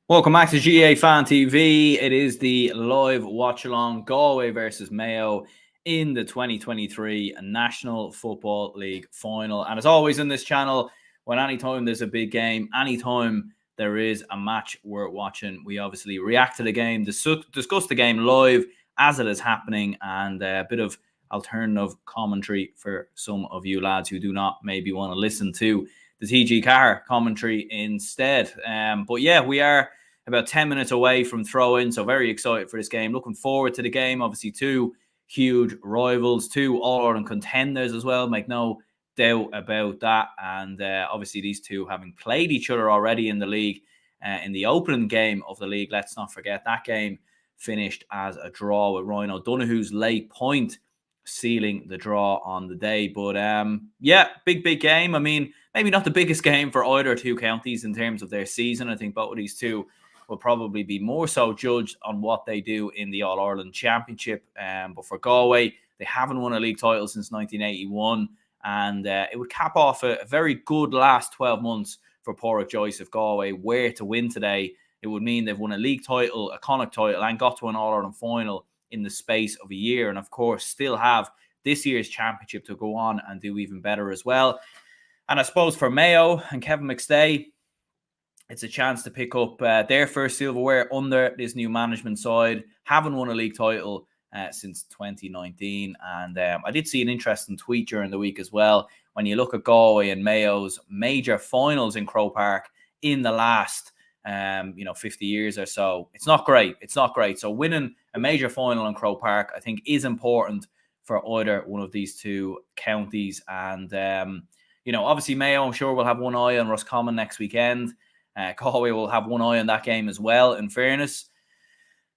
Welcome back to GA Fan TV. It is the live Watchalong Galway versus Mayo in the 2023 National Football League final. And as always in this channel, when anytime there's a big game, anytime there is a match worth watching, we obviously react to the game, discuss the game live as it is happening, and a bit of alternative commentary for some of you lads who do not maybe want to listen to the TG Carr commentary instead. But yeah, we are about 10 minutes away from throw-in, so very excited for this game. Looking forward to the game. Obviously, two huge rivals, two All-Ireland contenders as well. Make no doubt about that. And obviously, these two having played each other already in the league, in the opening game of the league. Let's not forget that game finished as a draw with Ryan O'Donoghue's late point sealing the draw on the day. But yeah, big game. I mean, maybe not the biggest game for either two counties in terms of their season. I think both of these two will probably be more so judged on what they do in the All-Ireland Championship. But for Galway, they haven't won a league title since 1981. And it would cap off a very good last 12 months for Pádraig Joyce if Galway were to win today. It would mean they've won a league title, a Connacht title, and got to an All-Ireland final in the space of a year. And of course, still have this year's championship to go on and do even better as well. And I suppose for Mayo and Kevin McStay, it's a chance to pick up their first silverware under this new management side. Haven't won a league title since 2019. And I did see an interesting tweet during the week as well. When you look at Galway and Mayo's major finals in Croke Park in the last 50 years or so, it's not great. It's not great. So winning a major final in Croke Park, I think, is important for either one of these two counties. And, obviously Mayo, I'm sure, will have one eye on Roscommon next weekend. Galway will have one eye on that game as well, in fairness.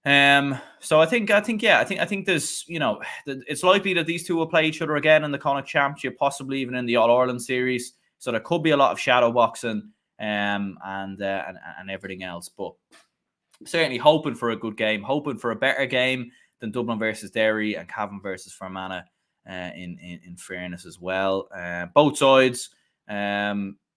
So I think there's, it's likely that these two will play each other again in the Connacht Championship, possibly even in the All-Ireland series. So there could be a lot of shadow boxing and everything else. But certainly hoping for a good game, hoping for a better game than Dublin versus Derry and Cavan versus Fermanagh, in fairness as well. Both sides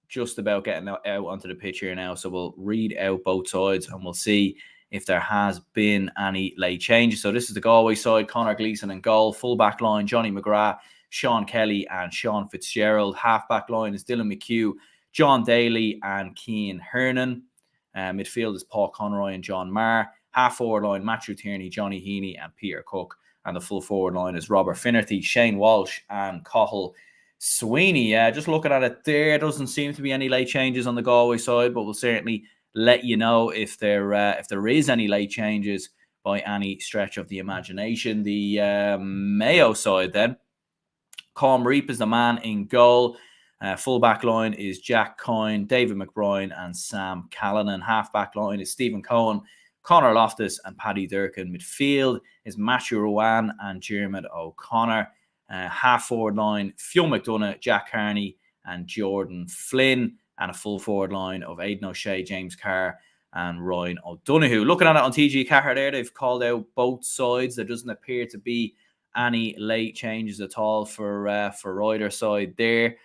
just about getting out onto the pitch here now. So we'll read out both sides and we'll see if there has been any late changes. So this is the Galway side: Conor Gleeson in goal, full back line Johnny McGrath, Sean Kelly and Sean Fitzgerald. Half back line is Dylan McHugh, John Daly and Cian Hernan. Midfield is Paul Conroy and John Marr. Half forward line Matthew Tierney, Johnny Heaney and Peter Cook. And the full forward line is Robert Finnerty, Shane Walsh and Cathal Sweeney. Just looking at it, there doesn't seem to be any late changes on the Galway side, but we'll certainly let you know if there is any late changes by any stretch of the imagination. The Mayo side then, Colm Reap is the man in goal. Full back line is Jack Coyne, David McBride and Sam Callanan. Half back line is Stephen Cohen, Conor Loftus and Paddy Durkin. Midfield is Matthew Rowan and Jeremy O'Connor. Half forward line, Fionn McDonough, Jack Carney and Jordan Flynn. And a full forward line of Aidan O'Shea, James Carr and Ryan O'Donoghue. Looking at it on TG Carr there, they've called out both sides. There doesn't appear to be any late changes at all for either side there.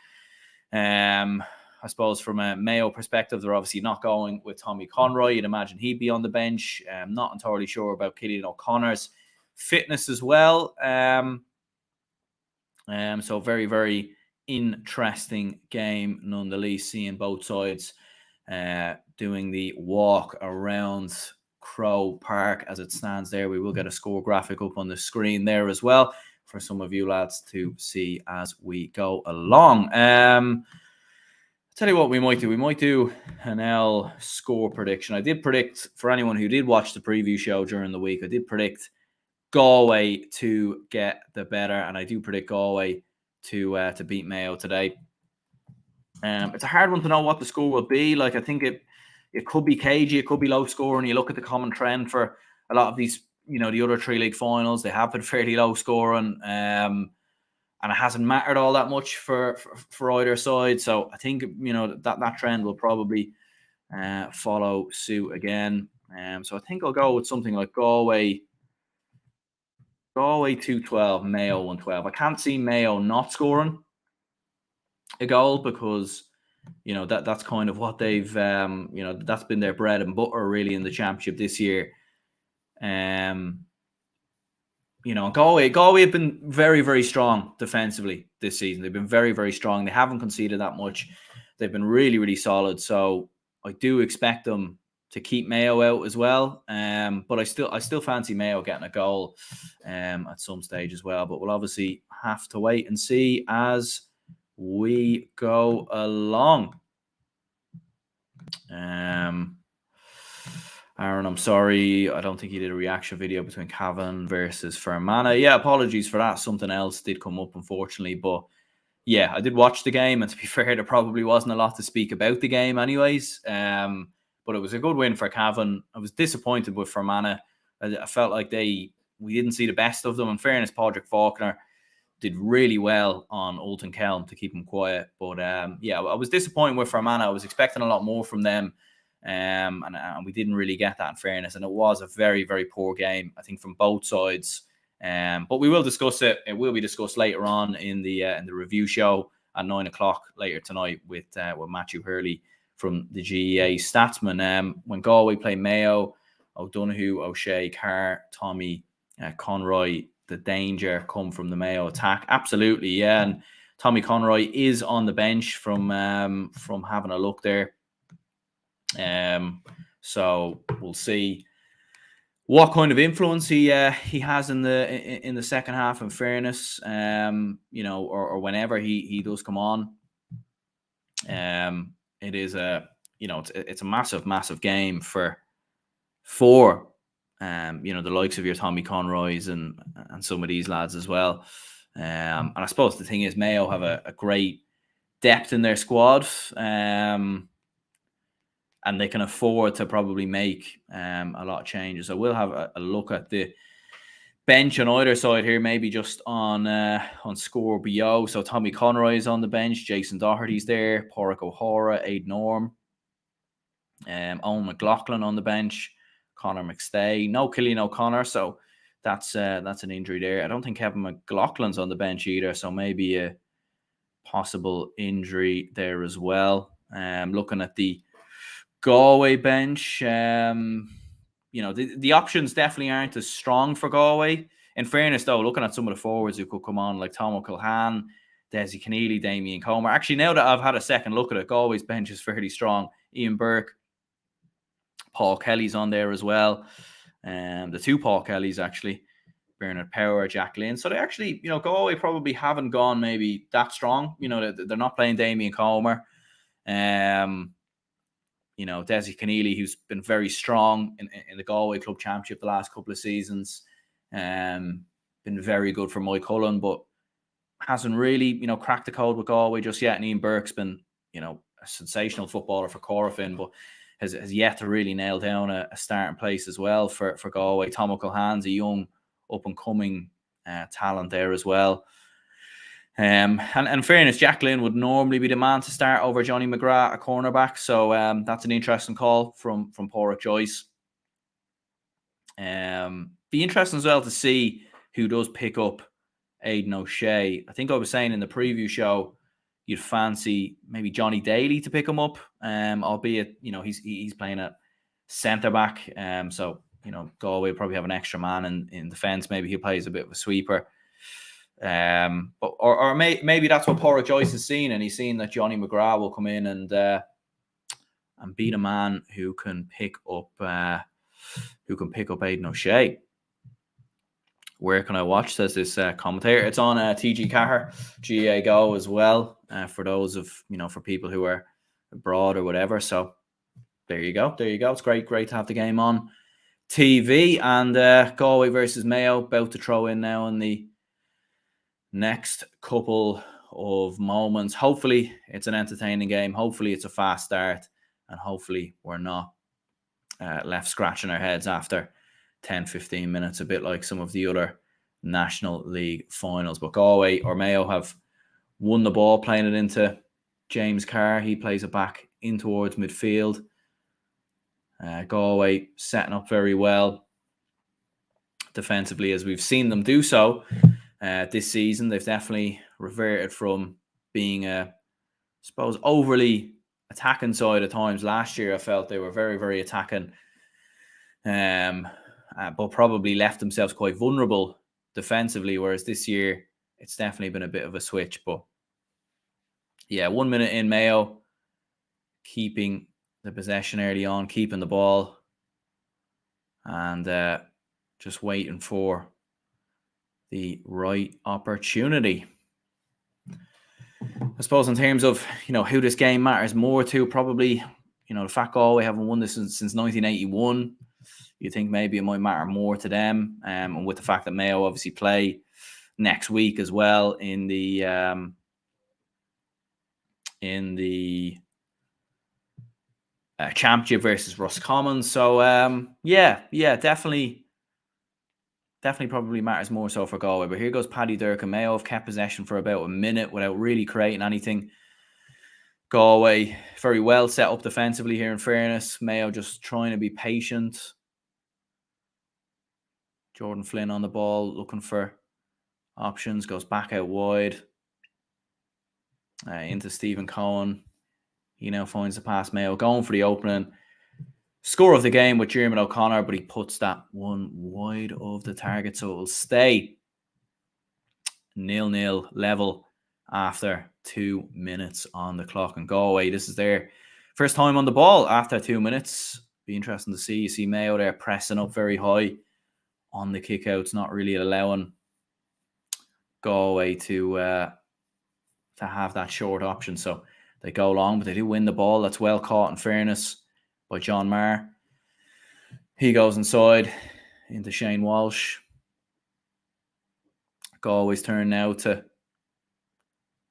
I suppose from a Mayo perspective, they're obviously not going with Tommy Conroy. You'd imagine he'd be on the bench. Not entirely sure about Killian O'Connor's fitness as well. So very, very interesting game nonetheless, seeing both sides doing the walk around Croke Park as it stands there. We will get a score graphic up on the screen there as well for some of you lads to see as we go along. Tell you what we might do. We might do an L score prediction. I did predict, for anyone who did watch the preview show during the week, I did predict Galway to get the better, and I do predict Galway to beat Mayo today. It's a hard one to know what the score will be. Like, I think it could be cagey, it could be low scoring. You look at the common trend for a lot of these, the other 3 league finals, they have been fairly low scoring, and it hasn't mattered all that much for either side. So I think that trend will probably follow suit again. So I think I'll go with something like Galway 2-12, Mayo 1-12. I can't see Mayo not scoring a goal because that's kind of what they've that's been their bread and butter really in the championship this year. Galway have been very, very strong defensively this season. They've been very, very strong. They haven't conceded that much. They've been really, really solid. So I do expect them to keep Mayo out as well. But I still fancy Mayo getting a goal at some stage as well. But we'll obviously have to wait and see as we go along. Aaron, I'm sorry. I don't think you did a reaction video between Cavan versus Fermanagh. Yeah, apologies for that. Something else did come up, unfortunately. But yeah, I did watch the game. And to be fair, there probably wasn't a lot to speak about the game anyways. But it was a good win for Cavan. I was disappointed with Fermanagh. I felt like we didn't see the best of them. In fairness, Padraig Faulkner did really well on Ulton Kelm to keep him quiet. But yeah, I was disappointed with Fermanagh. I was expecting a lot more from them. And we didn't really get that, in fairness. And it was a very, very poor game, I think, from both sides. But we will discuss it. It will be discussed later on in the review show at 9:00 later tonight with Matthew Hurley from the GEA Statsman. When Galway play Mayo, O'Donoghue, O'Shea, Carr, Tommy, Conroy, the danger come from the Mayo attack. Absolutely, yeah. And Tommy Conroy is on the bench from having a look there. So we'll see what kind of influence he has in the second half. In fairness, or whenever he does come on, it is it's a massive game for the likes of your Tommy Conroys and some of these lads as well. And I suppose the thing is, Mayo have a great depth in their squad. And they can afford to probably make a lot of changes. I will have a look at the bench on either side here, maybe just on score BO. So Tommy Conroy is on the bench, Jason Doherty's there, Pádraig O'Hara, Aidan Orme, Owen McLaughlin on the bench, Conor McStay, no Cillian O'Connor, so that's an injury there. I don't think Kevin McLaughlin's on the bench either, so maybe a possible injury there as well. Looking at the Galway bench, the options definitely aren't as strong for Galway. In fairness, though, looking at some of the forwards who could come on, like Tom O'Culhan, Desi Keneally, Damien Comer. Actually, now that I've had a second look at it, Galway's bench is fairly strong. Ian Burke, Paul Kelly's on there as well. The two Paul Kellys, actually. Bernard Power, Jack Lynn. So they actually, Galway probably haven't gone maybe that strong. They're not playing Damien Comer. Desi Keneally, who's been very strong in the Galway Club Championship the last couple of seasons. Been very good for Mike Cullen, but hasn't really, cracked the code with Galway just yet. And Ian Burke's been, a sensational footballer for Corofin, but has yet to really nail down a starting place as well for Galway. Tom O'Culhan's a young, up-and-coming talent there as well. And in fairness, Jack Lynn would normally be the man to start over Johnny McGrath at cornerback. So that's an interesting call from Pádraig Joyce. Be interesting as well to see who does pick up Aidan O'Shea. I think I was saying in the preview show you'd fancy maybe Johnny Daly to pick him up, albeit he's playing at centre back. So Galway will probably have an extra man in defence. Maybe he plays a bit of a sweeper. Or maybe that's what Pádraig Joyce has seen, and he's seen that Johnny McGrath will come in and beat a man who can pick up Aidan O'Shea. Where can I watch? Says this commentator. It's on TG Cahir, GA Go as well. For those of for people who are abroad or whatever. So there you go. It's great to have the game on TV. And Galway versus Mayo, about to throw in now in the next couple of moments. Hopefully it's an entertaining game. Hopefully it's a fast start, and hopefully we're not left scratching our heads after 10-15 minutes, a bit like some of the other National League finals. But Galway or Mayo have won the ball, playing it into James Carr. He plays it back in towards midfield. Galway setting up very well defensively, as we've seen them do so this season. They've definitely reverted from being I suppose, overly attacking side at times. Last year, I felt they were very, very attacking, but probably left themselves quite vulnerable defensively, whereas this year, it's definitely been a bit of a switch. But yeah, 1 minute in, Mayo keeping the possession early on, keeping the ball, and just waiting for the right opportunity. I suppose in terms of, who this game matters more to, probably, the fact Galway haven't won this since 1981. You think maybe it might matter more to them, and with the fact that Mayo obviously play next week as well in the championship versus Roscommon. So definitely probably matters more so for Galway. But here goes Paddy Durcan. Mayo have kept possession for about a minute without really creating anything. Galway very well set up defensively here, in fairness. Mayo just trying to be patient. Jordan Flynn on the ball, looking for options, goes back out wide into Stephen Cohen. He now finds the pass. Mayo going for the opening score of the game with Jeremy O'Connor, but he puts that one wide of the target, so it will stay 0-0 level after 2 minutes on the clock. And Galway, this is their first time on the ball after 2 minutes. Be interesting to see. You see Mayo there pressing up very high on the kickouts, not really allowing Galway to have that short option. So they go long, but they do win the ball. That's well caught, in fairness, by John Maher. He goes inside into Shane Walsh. Galway's turn now to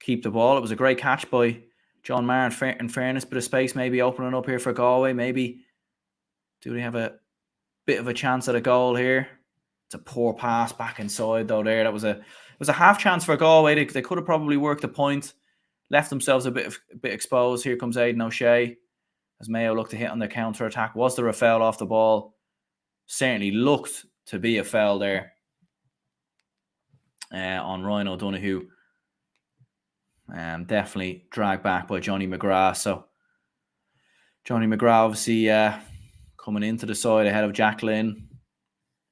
keep the ball. It was a great catch by John Maher, in fairness. Bit of space maybe opening up here for Galway. Maybe do they have a bit of a chance at a goal here? It's a poor pass back inside though there. It was a half chance for Galway. They could have probably worked a point, left themselves a bit exposed. Here comes Aidan O'Shea as Mayo looked to hit on the counter-attack. Was there a foul off the ball? Certainly looked to be a foul there on Ryan O'Donoghue. Definitely dragged back by Johnny McGrath. So Johnny McGrath obviously coming into the side ahead of Jack Lynn,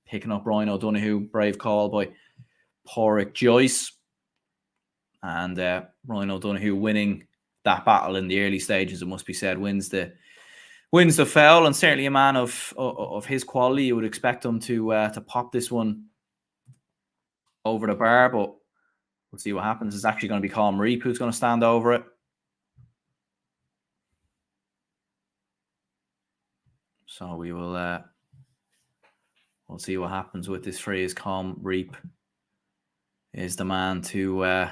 picking up Ryan O'Donoghue. Brave call by Porrick Joyce. And Ryan O'Donoghue winning that battle in the early stages, it must be said, wins the foul, and certainly a man of his quality, you would expect him to pop this one over the bar, but we'll see what happens. It's actually going to be Colm Reap who's going to stand over it. So we will we'll see what happens with this phrase. Colm Reap is the man to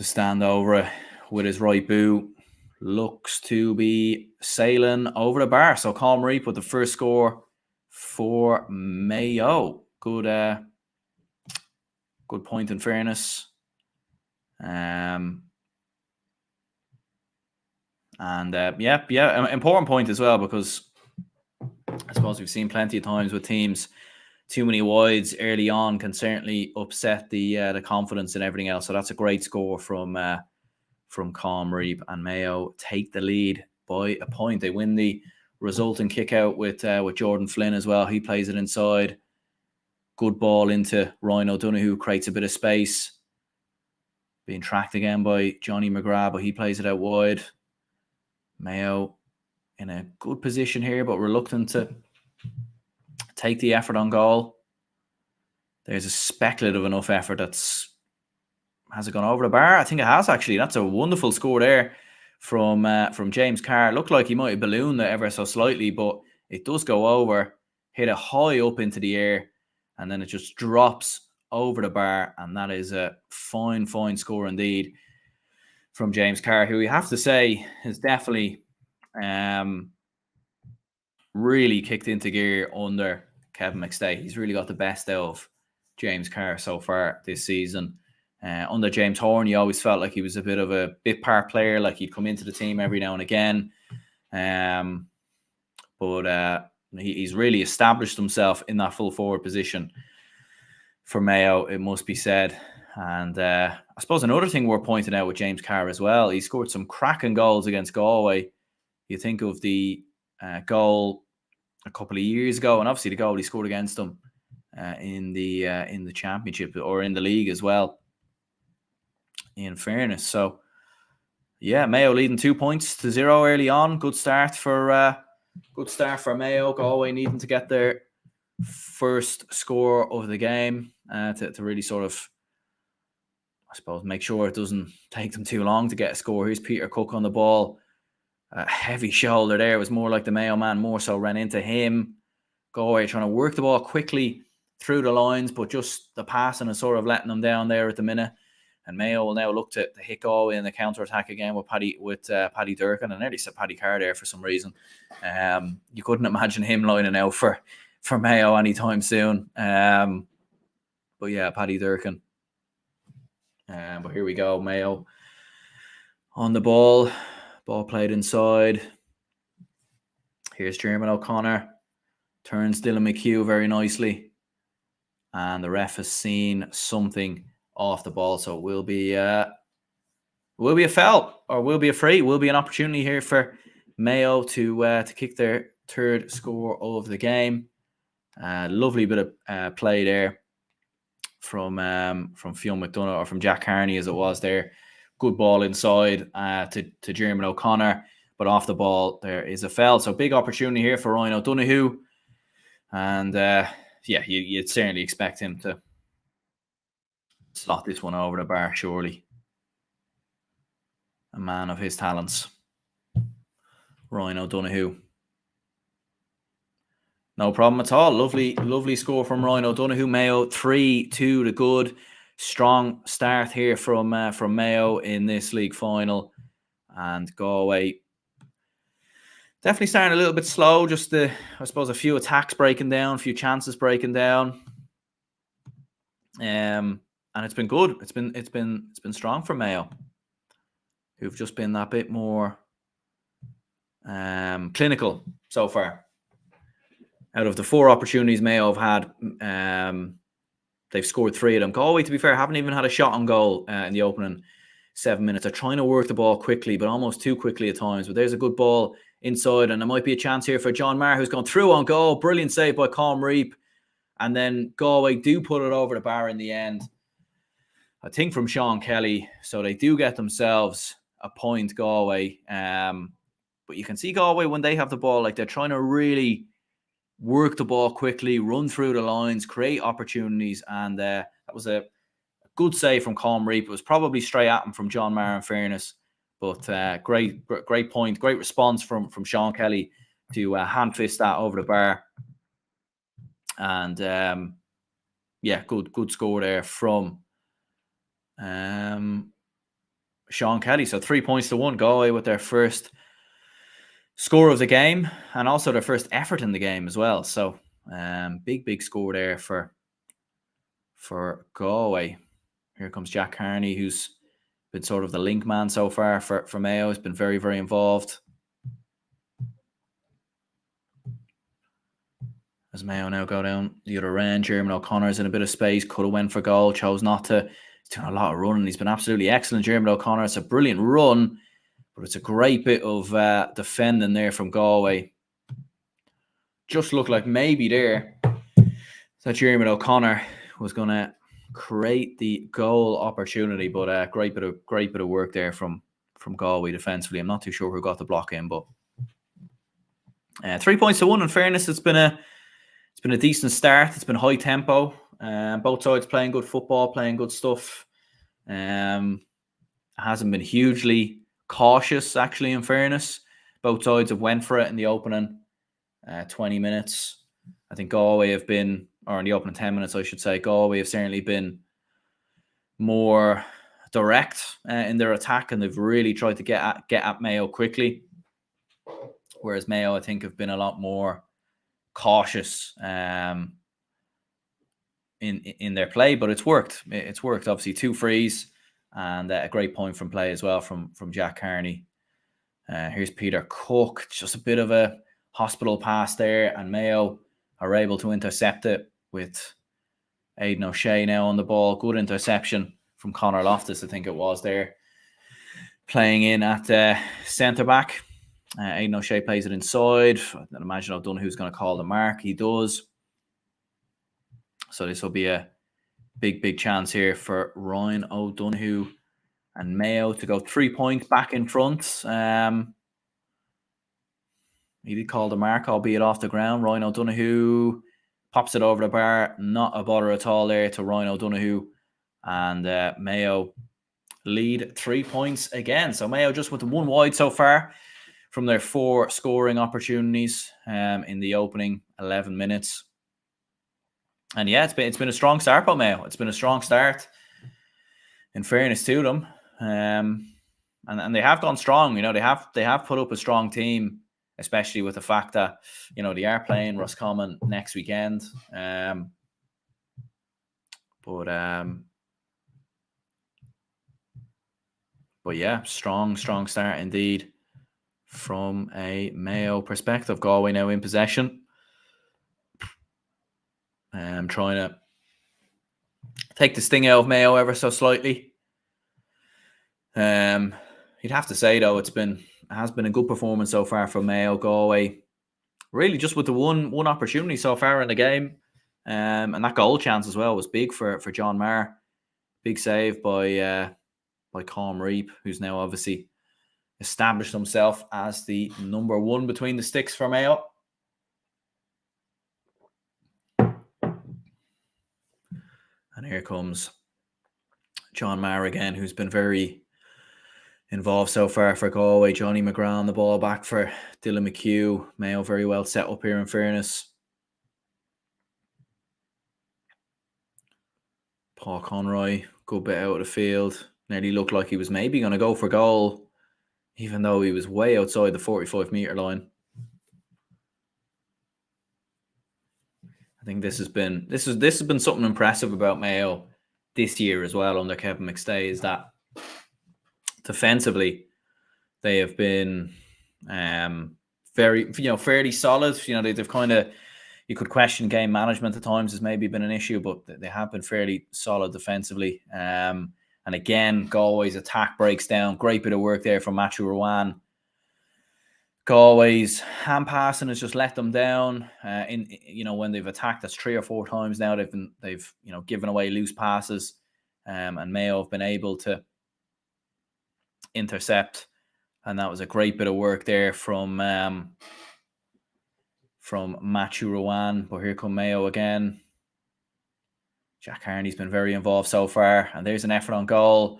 stand over it with his right boot. Looks to be sailing over the bar. So Colm Reap with the first score for Mayo. Good point, in fairness. Important point as well, because I suppose we've seen plenty of times with teams, too many wides early on can certainly upset the confidence and everything else. So that's a great score from Colm Reap, and Mayo take the lead by a point. They win the resulting kick out with Jordan Flynn as well. He plays it inside. Good ball into Ryan O'Donoghue, creates a bit of space. Being tracked again by Johnny McGrath, but he plays it out wide. Mayo in a good position here, but reluctant to take the effort on goal. There's a speculative enough effort has it gone over the bar? I think it has, actually. That's a wonderful score there from James Carr. Looked like he might have ballooned it ever so slightly, but it does go over, hit it high up into the air, and then it just drops over the bar, and that is a fine score indeed from James Carr, who we have to say has definitely really kicked into gear under Kevin McStay. He's really got the best out of James Carr so far this season. Under James Horn, you always felt like he was a bit of a bit part player, like he'd come into the team every now and again. But he's really established himself in that full forward position for Mayo, it must be said. And I suppose another thing we're pointing out with James Carr as well, he scored some cracking goals against Galway. You think of the goal a couple of years ago, and obviously the goal he scored against them in the championship or in the league as well. In fairness, so yeah, Mayo leading 2-0 early on. Good start for Mayo. Galway needing to get their first score of the game to really sort of, I suppose, make sure it doesn't take them too long to get a score. Here's Peter Cook on the ball. Heavy shoulder there. It was more like the Mayo man more so ran into him. Galway trying to work the ball quickly through the lines, but just the passing is sort of letting them down there at the minute. And Mayo will now look to hit Galway in the counter-attack again with Paddy Durkin. I nearly said Paddy Carr there for some reason. You couldn't imagine him lining out for Mayo anytime soon. But yeah, Paddy Durkin. But here we go, Mayo on the ball. Ball played inside. Here's Jeremy O'Connor. Turns Dylan McHugh very nicely. And the ref has seen something off the ball, so it will be a foul, or will be a free. Will be an opportunity here for Mayo to kick their third score of the game. Lovely bit of play there from Fionn McDonough, or from Jack Carney as it was there. Good ball inside to Jeremy O'Connor, but off the ball there is a foul. So big opportunity here for Ryan O'Donoghue, and yeah, you'd certainly expect him to slot this one over the bar, surely. A man of his talents. Ryan O'Donoghue. No problem at all. Lovely score from Ryan O'Donoghue. Mayo 3-2 to good. Strong start here from Mayo in this league final. And Galway definitely starting a little bit slow. Just I suppose a few attacks breaking down, a few chances breaking down. And it's been good. It's been strong for Mayo, who've just been that bit more clinical so far. Out of the 4 opportunities Mayo have had, they've scored 3 of them. Galway, to be fair, haven't even had a shot on goal in the opening 7 minutes. They're trying to work the ball quickly, but almost too quickly at times. But there's a good ball inside, and there might be a chance here for John Maher, who's gone through on goal. Brilliant save by Colm Reap. And then Galway do put it over the bar in the end, I think, from Sean Kelly. So they do get themselves a point, Galway. But you can see Galway, when they have the ball, like, they're trying to really work the ball quickly, run through the lines, create opportunities. And that was a good save from Colm Reap. It was probably straight at him from John Maher, in fairness. But great point, great response from Sean Kelly to hand fist that over the bar. And yeah, good score there from Sean Kelly. So 3-1, Galway with their first score of the game, and also their first effort in the game as well. So big score there for Galway. Here comes Jack Carney, who's been sort of the link man so far for Mayo. He's been very involved. As Mayo now go down the other end, Jeremy O'Connor's in a bit of space, could have went for goal, chose not to. He's doing a lot of running. He's been absolutely excellent, Jeremy O'Connor. It's a brilliant run, but it's a great bit of defending there from Galway. Just looked like maybe there that Jeremy O'Connor was going to create the goal opportunity, but great bit of work there from Galway defensively. I'm not too sure who got the block in, but 3-1. In fairness, it's been a decent start. It's been high tempo. Both sides playing good football, playing good stuff. Hasn't been hugely cautious, actually, in fairness. Both sides have went for it in the opening 20 minutes. I think Galway have been, or in the opening 10 minutes, I should say, Galway have certainly been more direct in their attack, and they've really tried to get at Mayo quickly. Whereas Mayo, I think, have been a lot more cautious in their play, but it's worked. It's worked. Obviously, 2 frees and a great point from play as well from Jack Carney. Here's Peter Cook, just a bit of a hospital pass there, and Mayo are able to intercept it with Aidan O'Shea now on the ball. Good interception from Conor Loftus, I think it was there, playing in at centre back. Aidan O'Shea plays it inside. I imagine O'Donoghue's going to call the mark. He does. So this will be a big chance here for Ryan O'Donoghue and Mayo to go 3 points back in front. He did call the mark, albeit off the ground. Ryan O'Donoghue pops it over the bar. Not a bother at all there to Ryan O'Donoghue. And Mayo lead 3 points again. So Mayo just with the 1 wide so far from their 4 scoring opportunities in the opening 11 minutes. And yeah, it's been a strong start by Mayo. It's been a strong start, in fairness to them. And they have gone strong. You know, they have put up a strong team, especially with the fact that, you know, they are playing Roscommon next weekend. But yeah, strong start indeed from a Mayo perspective. Galway now in possession. Trying to take the sting out of Mayo ever so slightly. You'd have to say, though, it has been a good performance so far from Mayo. Galway really just with the one opportunity so far in the game, and that goal chance as well was big for John Maher. Big save by Colm Reap, who's now obviously established himself as the number 1 between the sticks for Mayo. And here comes John Maher again, who's been very involved so far for Galway. Johnny McGrath on the ball back for Dylan McHugh. Mayo very well set up here, in fairness. Paul Conroy, good bit out of the field. Nearly looked like he was maybe going to go for goal, even though he was way outside the 45-metre line. I think this has been something impressive about Mayo this year as well under Kevin McStay, is that defensively they have been fairly solid. You know, they've kind of, you could question game management at times has maybe been an issue, but they have been fairly solid defensively. And again, Galway's attack breaks down. Great bit of work there from Matthew Rowan. Galway's hand passing has just let them down. When they've attacked us 3 or 4 times now, they've given away loose passes, and Mayo have been able to intercept, and that was a great bit of work there from Matthew Rowan. But here come Mayo again. Jack Harney's been very involved so far, and there's an effort on goal.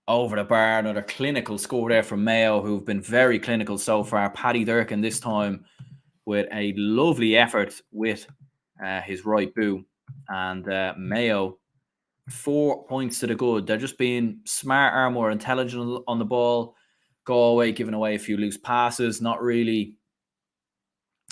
Over the bar, another clinical score there from Mayo, who've been very clinical so far. Paddy Durkin this time with a lovely effort with his right boot. And Mayo, 4 points to the good. They're just being smarter, more intelligent on the ball. Galway giving away a few loose passes, not really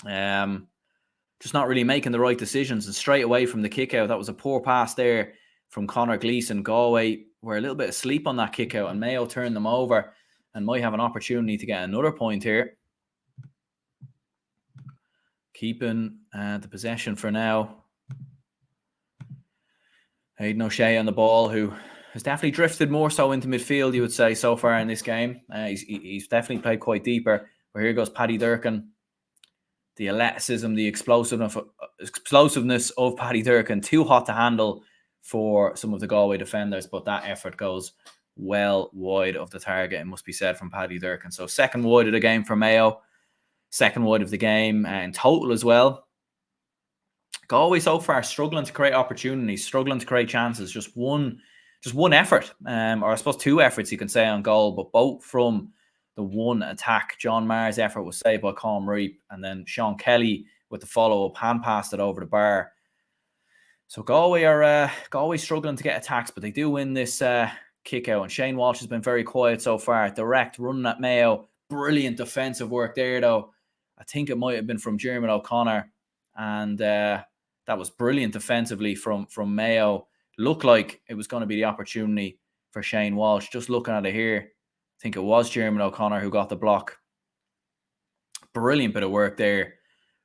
making the right decisions. And straight away from the kick out, that was a poor pass there from Conor Gleeson. Galway were a little bit asleep on that kick out, and Mayo turned them over and might have an opportunity to get another point here. Keeping the possession for now. Aidan O'Shea on the ball, who has definitely drifted more so into midfield, you would say, so far in this game. He's definitely played quite deeper. But here goes Paddy Durkin. The athleticism, the explosiveness of Paddy Durkin, too hot to handle for some of the Galway defenders, but that effort goes well wide of the target, it must be said, from Paddy Durkin. So 2nd wide of the game for Mayo, 2nd wide of the game in total as well. Galway so far struggling to create opportunities, struggling to create chances. Just one effort, or I suppose 2 efforts you can say on goal, but both from the one attack. John Maher's effort was saved by Colm Reap, and then Sean Kelly with the follow-up hand passed it over the bar. So Galway are struggling to get attacks, but they do win this kick out. And Shane Walsh has been very quiet so far. Direct running at Mayo. Brilliant defensive work there, though. I think it might have been from Jeremy O'Connor. And that was brilliant defensively from Mayo. Looked like it was going to be the opportunity for Shane Walsh. Just looking at it here, I think it was Jeremy O'Connor who got the block. Brilliant bit of work there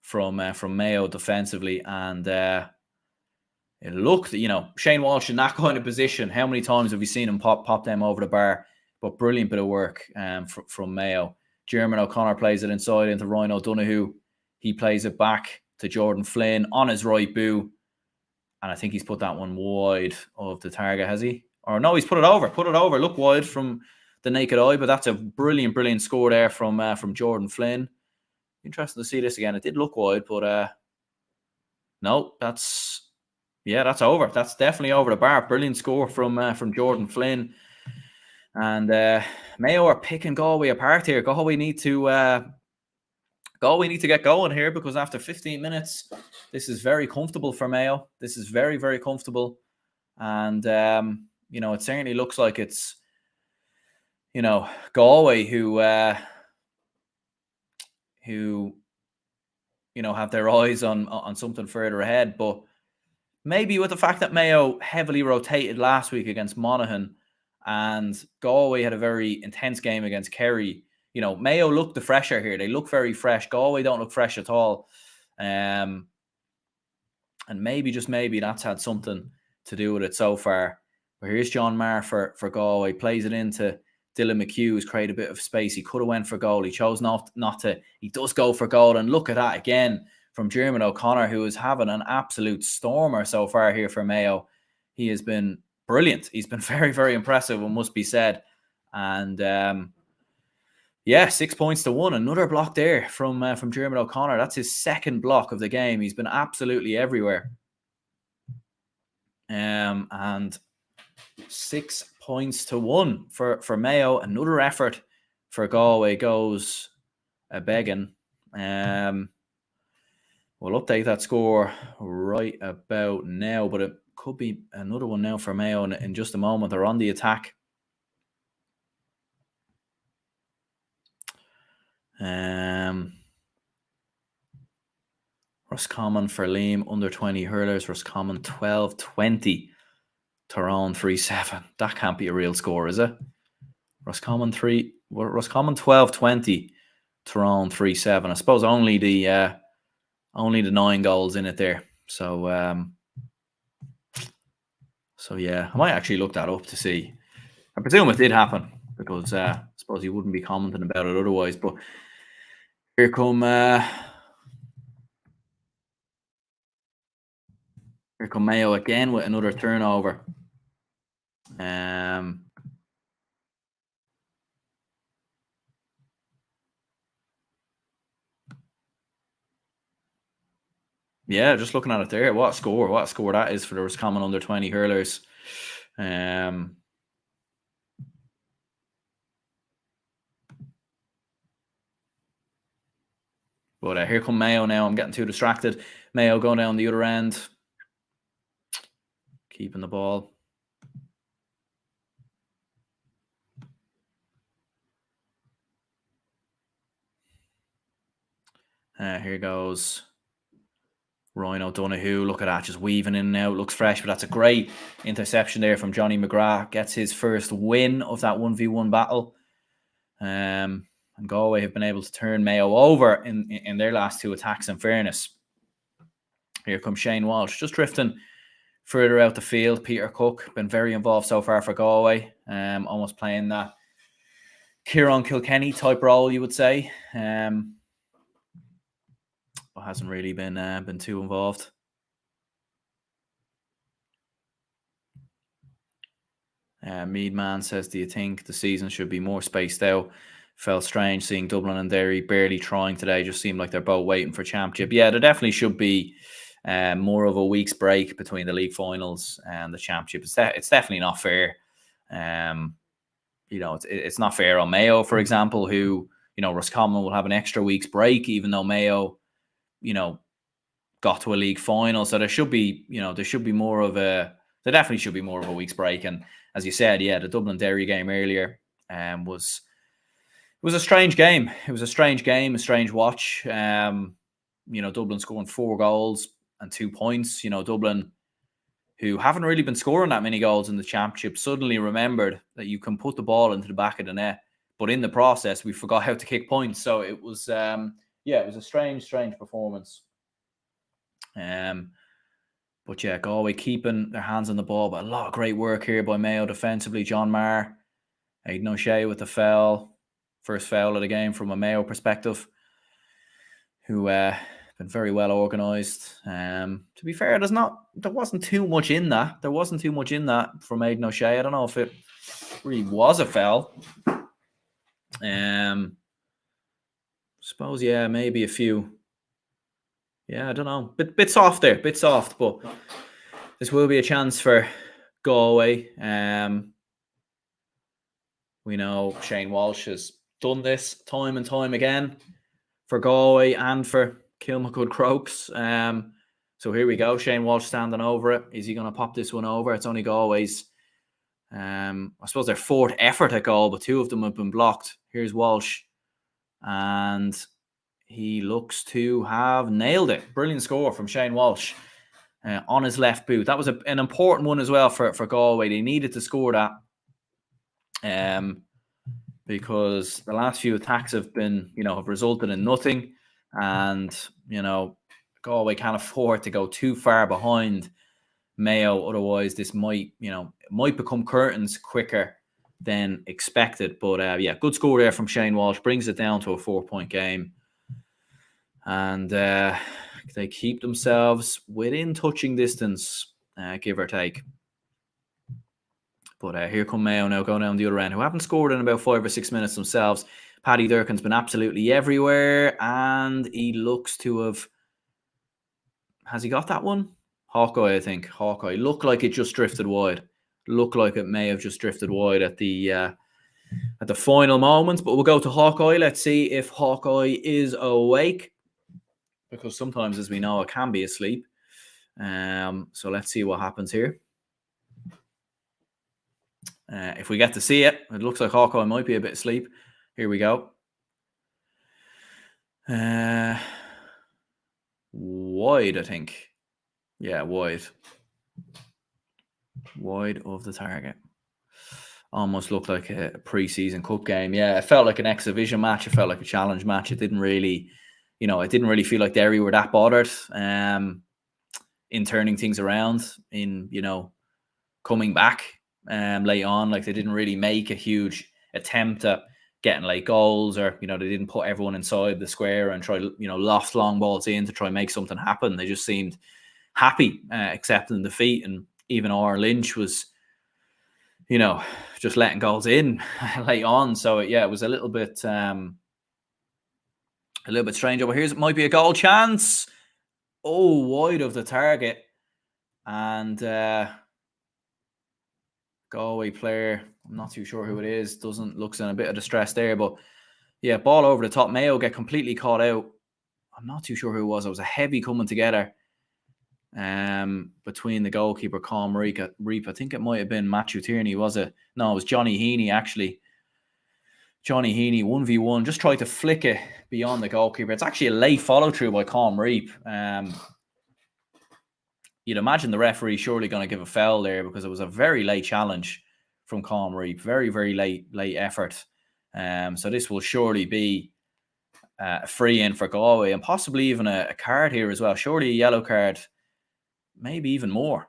from Mayo defensively. And it looked, Shane Walsh in that kind of position. How many times have we seen him pop them over the bar? But brilliant bit of work from Mayo. Jeremy O'Connor plays it inside into Ryan O'Donoghue. He plays it back to Jordan Flynn on his right boot. And I think he's put that one wide of the target, has he? Or no, he's put it over. Look wide from the naked eye. But that's a brilliant score there from Jordan Flynn. Interesting to see this again. It did look wide, but no, that's over. That's definitely over the bar. Brilliant score from Jordan Flynn. And Mayo are picking Galway apart here. Galway need to get going here, because after 15 minutes, this is very comfortable for Mayo. This is very, very comfortable. And, it certainly looks like it's, Galway who have their eyes on something further ahead. But maybe with the fact that Mayo heavily rotated last week against Monaghan, and Galway had a very intense game against Kerry, Mayo look the fresher here. They look very fresh. Galway don't look fresh at all. And maybe, just maybe, that's had something to do with it so far. But here's John Maher for Galway. Plays it into Dylan McHugh, who's created a bit of space. He could have went for goal. He chose not to. He does go for goal. And look at that again from Jeremy O'Connor, who is having an absolute stormer so far here for Mayo. He has been brilliant. He's been very, very impressive, it must be said. And 6-1. Another block there from Jeremy O'Connor. That's his second block of the game. He's been absolutely everywhere. And 6-1 for Mayo. Another effort for Galway goes a begging. We'll update that score right about now, but it could be another one now for Mayo in just a moment. They're on the attack. Roscommon for Liam, under 20 hurlers. Roscommon 12-20. Tyrone 3-7. That can't be a real score, is it? Roscommon 12-20. Tyrone 3-7. I suppose only the 9 goals in it there. So yeah, I might actually look that up to see. I presume it did happen, because I suppose he wouldn't be commenting about it otherwise. But here come Mayo again with another turnover. Yeah, just looking at it there. What a score that is for the Roscommon under 20 hurlers. But here come Mayo now. I'm getting too distracted. Mayo going down the other end. Keeping the ball. Here goes Ryan O'Donoghue. Look at that, just weaving in and out. Looks fresh, but that's a great interception there from Johnny McGrath. Gets his first win of that 1v1 battle. And Galway have been able to turn Mayo over in their last 2 attacks, in fairness. Here comes Shane Walsh, just drifting further out the field. Peter Cook, been very involved so far for Galway. Almost playing that Kieran Kilkenny type role, you would say. But hasn't really been too involved. Meadman says, do you think the season should be more spaced out? Felt strange seeing Dublin and Derry barely trying today. Just seemed like they're both waiting for championship. Yeah, there definitely should be more of a week's break between the league finals and the championship. It's definitely not fair. it's not fair on Mayo, for example, who, Roscommon will have an extra week's break, even though Mayo, got to a league final. So there should be more of there definitely should be more of a week's break. And as you said, the Dublin Derry game earlier was a strange game. It was a strange game, a strange watch. Dublin scoring 4 goals and 2 points. Dublin, who haven't really been scoring that many goals in the championship, suddenly remembered that you can put the ball into the back of the net. But in the process, we forgot how to kick points. So it was, it was a strange performance. But Galway keeping their hands on the ball. But a lot of great work here by Mayo defensively. John Maher, Aidan O'Shea with the foul. First foul of the game from a Mayo perspective. Who been very well organised. To be fair, there wasn't too much in that. There wasn't too much in that from Aidan O'Shea. I don't know if it really was a foul. Suppose, maybe a few. Yeah, I don't know. Bit soft there. Bit soft, but this will be a chance for Galway. We know Shane Walsh has done this time and time again for Galway and for Kilmacud Crokes. So here we go. Shane Walsh standing over it. Is he going to pop this one over? It's only Galway's, I suppose, their 4th effort at goal, but 2 of them have been blocked. Here's Walsh. And he looks to have nailed it. Brilliant score from Shane Walsh on his left boot. That was an important one as well for Galway. They needed to score that. Because the last few attacks have been, have resulted in nothing. And, Galway can't afford to go too far behind Mayo. Otherwise, this might become curtains quicker than expected. But, good score there from Shane Walsh. Brings it down to a 4-point game. And they keep themselves within touching distance, give or take. But here come Mayo now, going down the other end, who haven't scored in about 5 or 6 minutes themselves. Paddy Durkin's been absolutely everywhere, and he looks to have... Has he got that one? Hawkeye, I think. Hawkeye. Looked like it just drifted wide. Looked like it may have just drifted wide at the final moment. But we'll go to Hawkeye. Let's see if Hawkeye is awake. Because sometimes, as we know, it can be asleep. So let's see what happens here. If we get to see it, it looks like Hawkeye might be a bit asleep. Here we go. Wide, I think. Yeah, wide. Wide of the target. Almost looked like a pre-season cup game. Yeah, it felt like an exhibition match. It felt like a challenge match. It didn't really, feel like Derry were that bothered in turning things around, in, coming back late on. Like, they didn't really make a huge attempt at getting late goals, or, they didn't put everyone inside the square and try, loft long balls in to try and make something happen. They just seemed happy accepting defeat. And even R. Lynch was, just letting goals in late on. So it was a little bit strange. But here's, it might be a goal chance. Oh, wide of the target. And Galway player, I'm not too sure who it is, looks in a bit of distress there. But yeah, ball over the top. Mayo get completely caught out. I'm not too sure who it was. It was a heavy coming together between the goalkeeper, Colm Reap. I think it might have been Matthew Tierney, was it? No, it was Johnny Heaney, actually. Johnny Heaney, 1v1, just tried to flick it beyond the goalkeeper. It's actually a late follow-through by Colm Reap. You'd imagine the referee surely going to give a foul there, because it was a very late challenge from Colm Reap. Very, very late effort. So this will surely be a free in for Galway, and possibly even a card here as well. Surely a yellow card, maybe even more.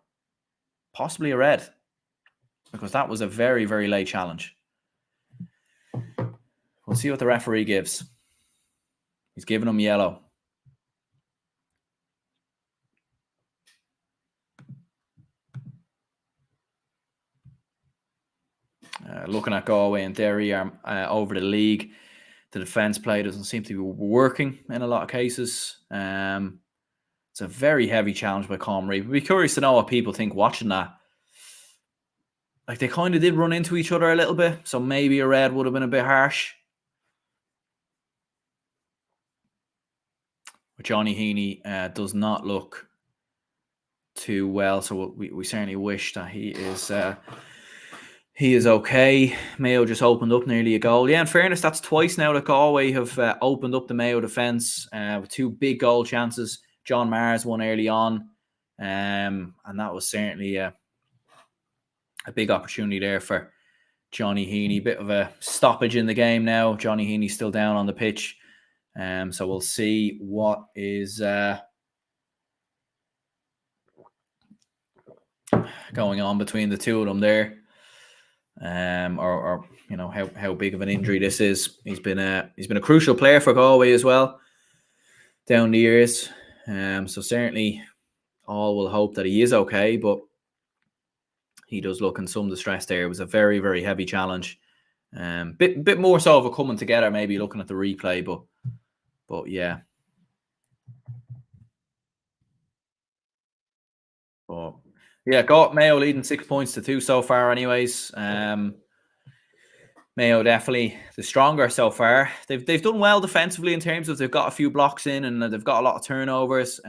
Possibly a red, because that was a very, very late challenge. We'll see what the referee gives. He's giving him yellow. Looking at Galway and Derry over the league, the defence play doesn't seem to be working in a lot of cases. It's a very heavy challenge by Colm Reap. I'd be curious to know what people think watching that. Like they kind of did run into each other a little bit, so maybe a red would have been a bit harsh. But Johnny Heaney does not look too well, so we certainly wish that he is okay. Mayo just opened up nearly a goal. Yeah, in fairness, that's twice now that Galway have opened up the Mayo defence with 2 big goal chances. John Mars one early on, and that was certainly a big opportunity there for Johnny Heaney. Bit of a stoppage in the game now. Johnny Heaney's still down on the pitch, so we'll see what is going on between the two of them there. Or you know how big of an injury this is. He's been a crucial player for Galway as well down the years. So certainly all will hope that he is okay, but he does look in some distress there. It was a very, very heavy challenge. Bit more so of a coming together, maybe looking at the replay, but yeah. But yeah, got Mayo leading 6 points to 2 so far anyways. Mayo definitely the stronger so far. They've done well defensively in terms of they've got a few blocks in and they've got a lot of turnovers.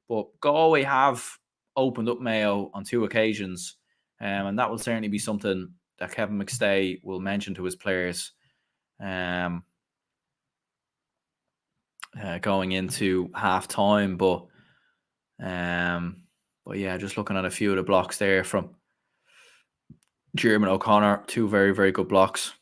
But Galway have opened up Mayo on 2 occasions, and that will certainly be something that Kevin McStay will mention to his players going into half time. But yeah, just looking at a few of the blocks there from Jeremy O'Connor, 2 very, very good blocks.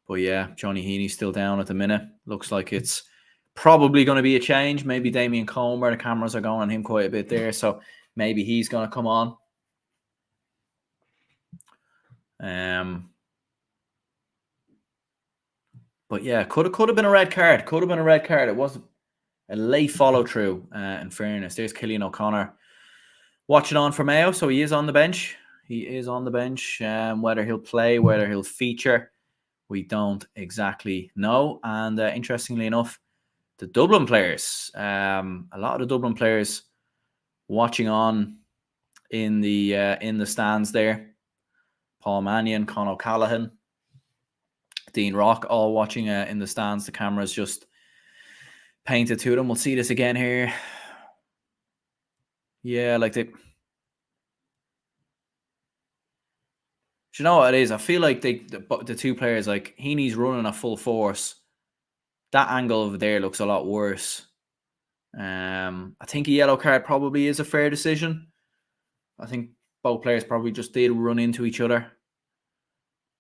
But yeah, Johnny Heaney's still down at the minute. Looks like it's probably going to be a change. Maybe Damien Comer, the cameras are going on him quite a bit there, so maybe he's going to come on. But yeah, could have been a red card. Could have been a red card. It was a late follow through. In fairness, there's Cillian O'Connor watching on for Mayo, so he is on the bench. He is on the bench. Whether he'll play, whether he'll feature, we don't exactly know. And interestingly enough, the Dublin players, a lot of the Dublin players watching on in the stands there. Paul Mannion, Con O'Callaghan, Dean Rock, all watching in the stands. The camera's just painted to them. We'll see this again here. Yeah, like they. Do you know what it is? I feel like the 2 players, like Heaney's running at full force. That angle over there looks a lot worse. I think a yellow card probably is a fair decision. I think both players probably just did run into each other.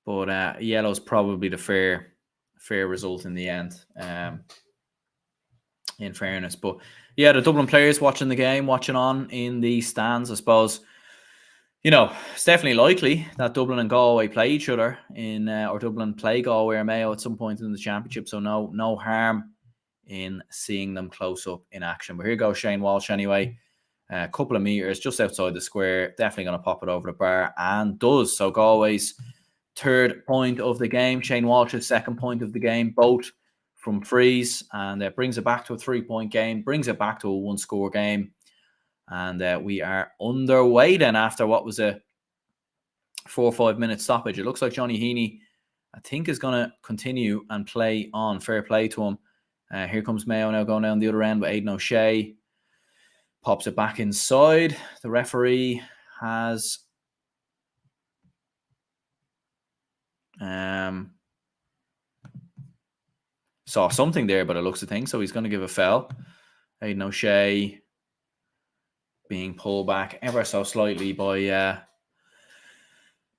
But yellow's probably the fair result in the end, in fairness. But yeah, the Dublin players watching the game, watching on in the stands, I suppose, you know, it's definitely likely that Dublin and Galway play each other or Dublin play Galway or Mayo at some point in the championship. So no harm in seeing them close up in action. But here goes Shane Walsh anyway. A couple of meters just outside the square. Definitely going to pop it over the bar and does. So Galway's 3rd point of the game. Shane Walsh's 2nd point of the game. Both from frees. And it brings it back to a 3-point game. Brings it back to a 1-score game. And we are underway then after what was a 4 or 5 minute stoppage. It looks like Johnny Heaney, I think, is going to continue and play on. Fair play to him. Here comes Mayo now going down the other end with Aidan O'Shea. Pops it back inside. The referee has saw something there, but it looks a thing. So he's going to give a foul. Aidan O'Shea being pulled back ever so slightly by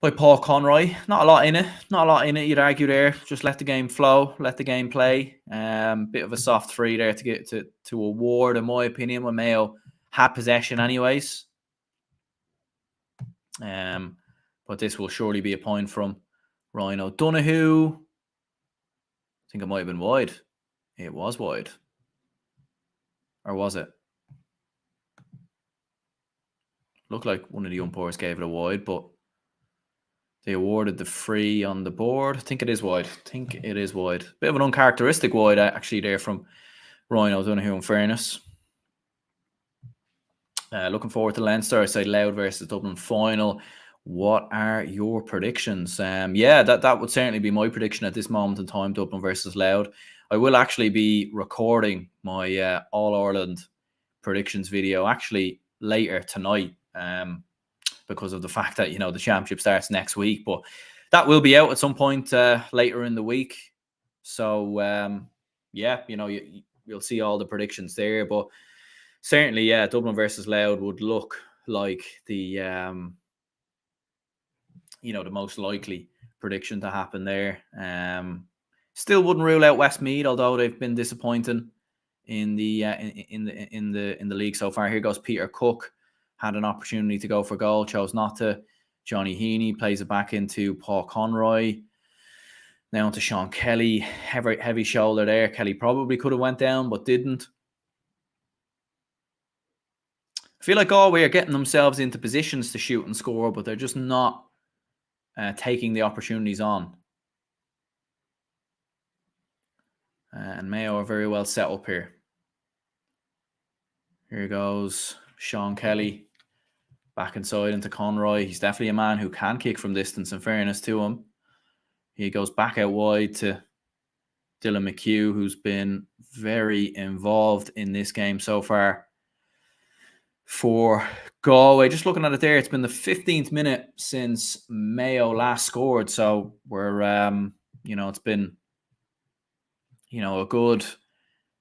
Paul Conroy. Not a lot in it. You'd argue there. Just let the game flow, let the game play. Bit of a soft free there to get to award, in my opinion, when Mayo had possession anyways. But this will surely be a point from Ryan O'Donoghue. I think it might have been wide. It was wide. Or was it? Looked like one of the umpires gave it a wide, but they awarded the free on the board. I think it is wide. Bit of an uncharacteristic wide, actually, there from Ryan O'Donoghue, in fairness. Looking forward to Leinster side Louth versus Dublin final. What are your predictions? That would certainly be my prediction at this moment in time, Dublin versus Louth. I will actually be recording my All-Ireland predictions video actually later tonight because of the fact that, the championship starts next week. But that will be out at some point later in the week. So, you'll see all the predictions there. But certainly, Dublin versus Louth would look like the the most likely prediction to happen there. Still wouldn't rule out Westmeath, although they've been disappointing in the league so far. Here goes Peter Cook, had an opportunity to go for goal, chose not to. Johnny Heaney plays it back into Paul Conroy. Now into Sean Kelly, heavy shoulder there. Kelly probably could have went down, but didn't. I feel like Galway are getting themselves into positions to shoot and score, but they're just not taking the opportunities on. And Mayo are very well set up here. Here goes Sean Kelly back inside into Conroy. He's definitely a man who can kick from distance, in fairness to him. He goes back out wide to Dylan McHugh, who's been very involved in this game so far for Galway. Just looking at it there, it's been the 15th minute since Mayo last scored. So we're, it's been, a good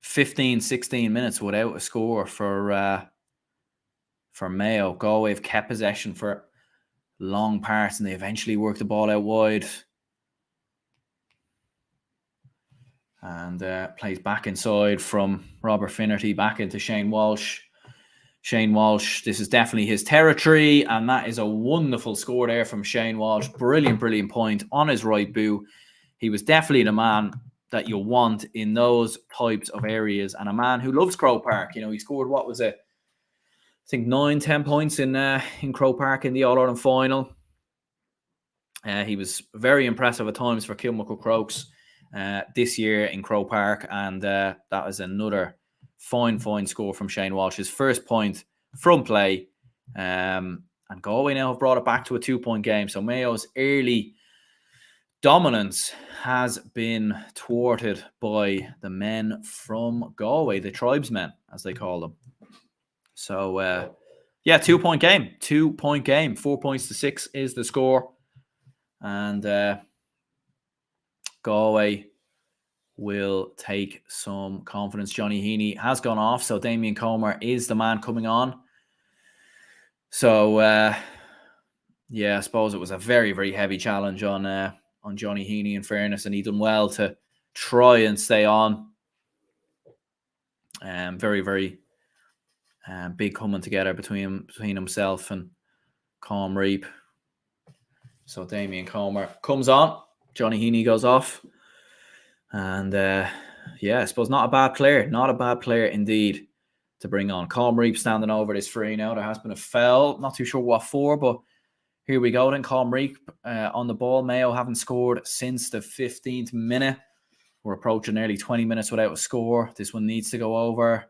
15, 16 minutes without a score for Mayo. Galway have kept possession for long parts and they eventually work the ball out wide. And plays back inside from Robert Finnerty back into Shane Walsh. Shane Walsh, this is definitely his territory, and that is a wonderful score there from Shane Walsh. Brilliant point on his right boot. He was definitely the man that you want in those types of areas, and a man who loves Croke Park. He scored, what was it? I think 9-10 points in Croke Park in the All-Ireland final. He was very impressive at times for Kilmuckle Crokes this year in Croke Park, and that was another fine score from Shane Walsh. His first point from play. And Galway now have brought it back to a 2-point game. So Mayo's early dominance has been thwarted by the men from Galway, the tribesmen, as they call them. So, 2-point game. 2-point game. 4-6 is the score. And Galway will take some confidence. Johnny Heaney has gone off, so Damien Comer is the man coming on. So, I suppose it was a very, very heavy challenge on Johnny Heaney, in fairness, and he done well to try and stay on. Very, very big coming together between himself and Com Reap. So Damien Comer comes on. Johnny Heaney goes off. And I suppose not a bad player indeed to bring on. Com Reap standing over this free now. There has been a foul, not too sure what for, but here we go then. Com Reap on the ball. Mayo haven't scored since the 15th minute. We're approaching nearly 20 minutes without a score. This one needs to go over,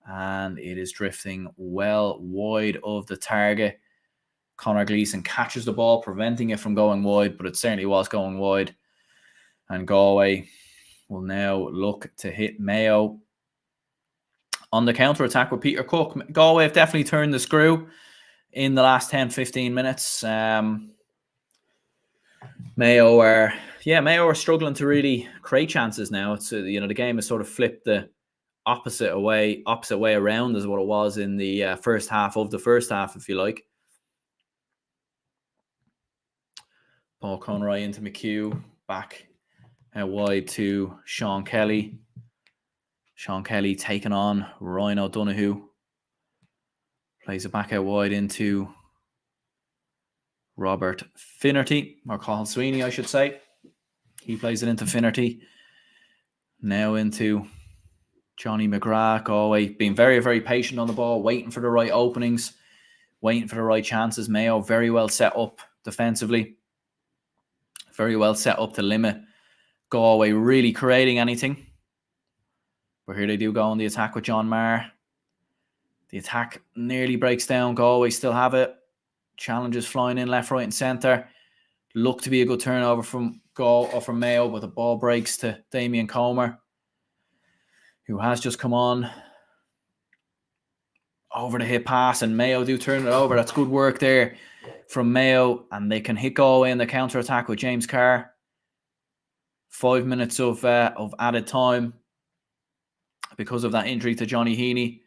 and it is drifting well wide of the target. Conor Gleeson catches the ball, preventing it from going wide, but it certainly was going wide. And Galway will now look to hit Mayo on the counter-attack with Peter Cook. Galway have definitely turned the screw in the last 10-15 minutes. Mayo are struggling to really create chances now. It's the game has sort of flipped the opposite way around as what it was in the first half of the first half, if you like. Paul Conroy into McHugh, back out wide to Sean Kelly. Sean Kelly taking on Ryan O'Donoghue. Plays it back out wide into Robert Finnerty, or Colin Sweeney, I should say. He plays it into Finnerty. Now into Johnny McGrath. Galway being very, very patient on the ball, waiting for the right openings, waiting for the right chances. Mayo very well set up defensively. Very well set up to limit Galway really creating anything. But here they do go on the attack with John Maher. The attack nearly breaks down. Galway still have it. Challenges flying in left, right, and centre. Look to be a good turnover from Mayo, but the ball breaks to Damien Comer, who has just come on over the hit pass, and Mayo do turn it over. That's good work there from Mayo, and they can hit Galway in the counter attack with James Carr. 5 minutes of added time because of that injury to Johnny Heaney,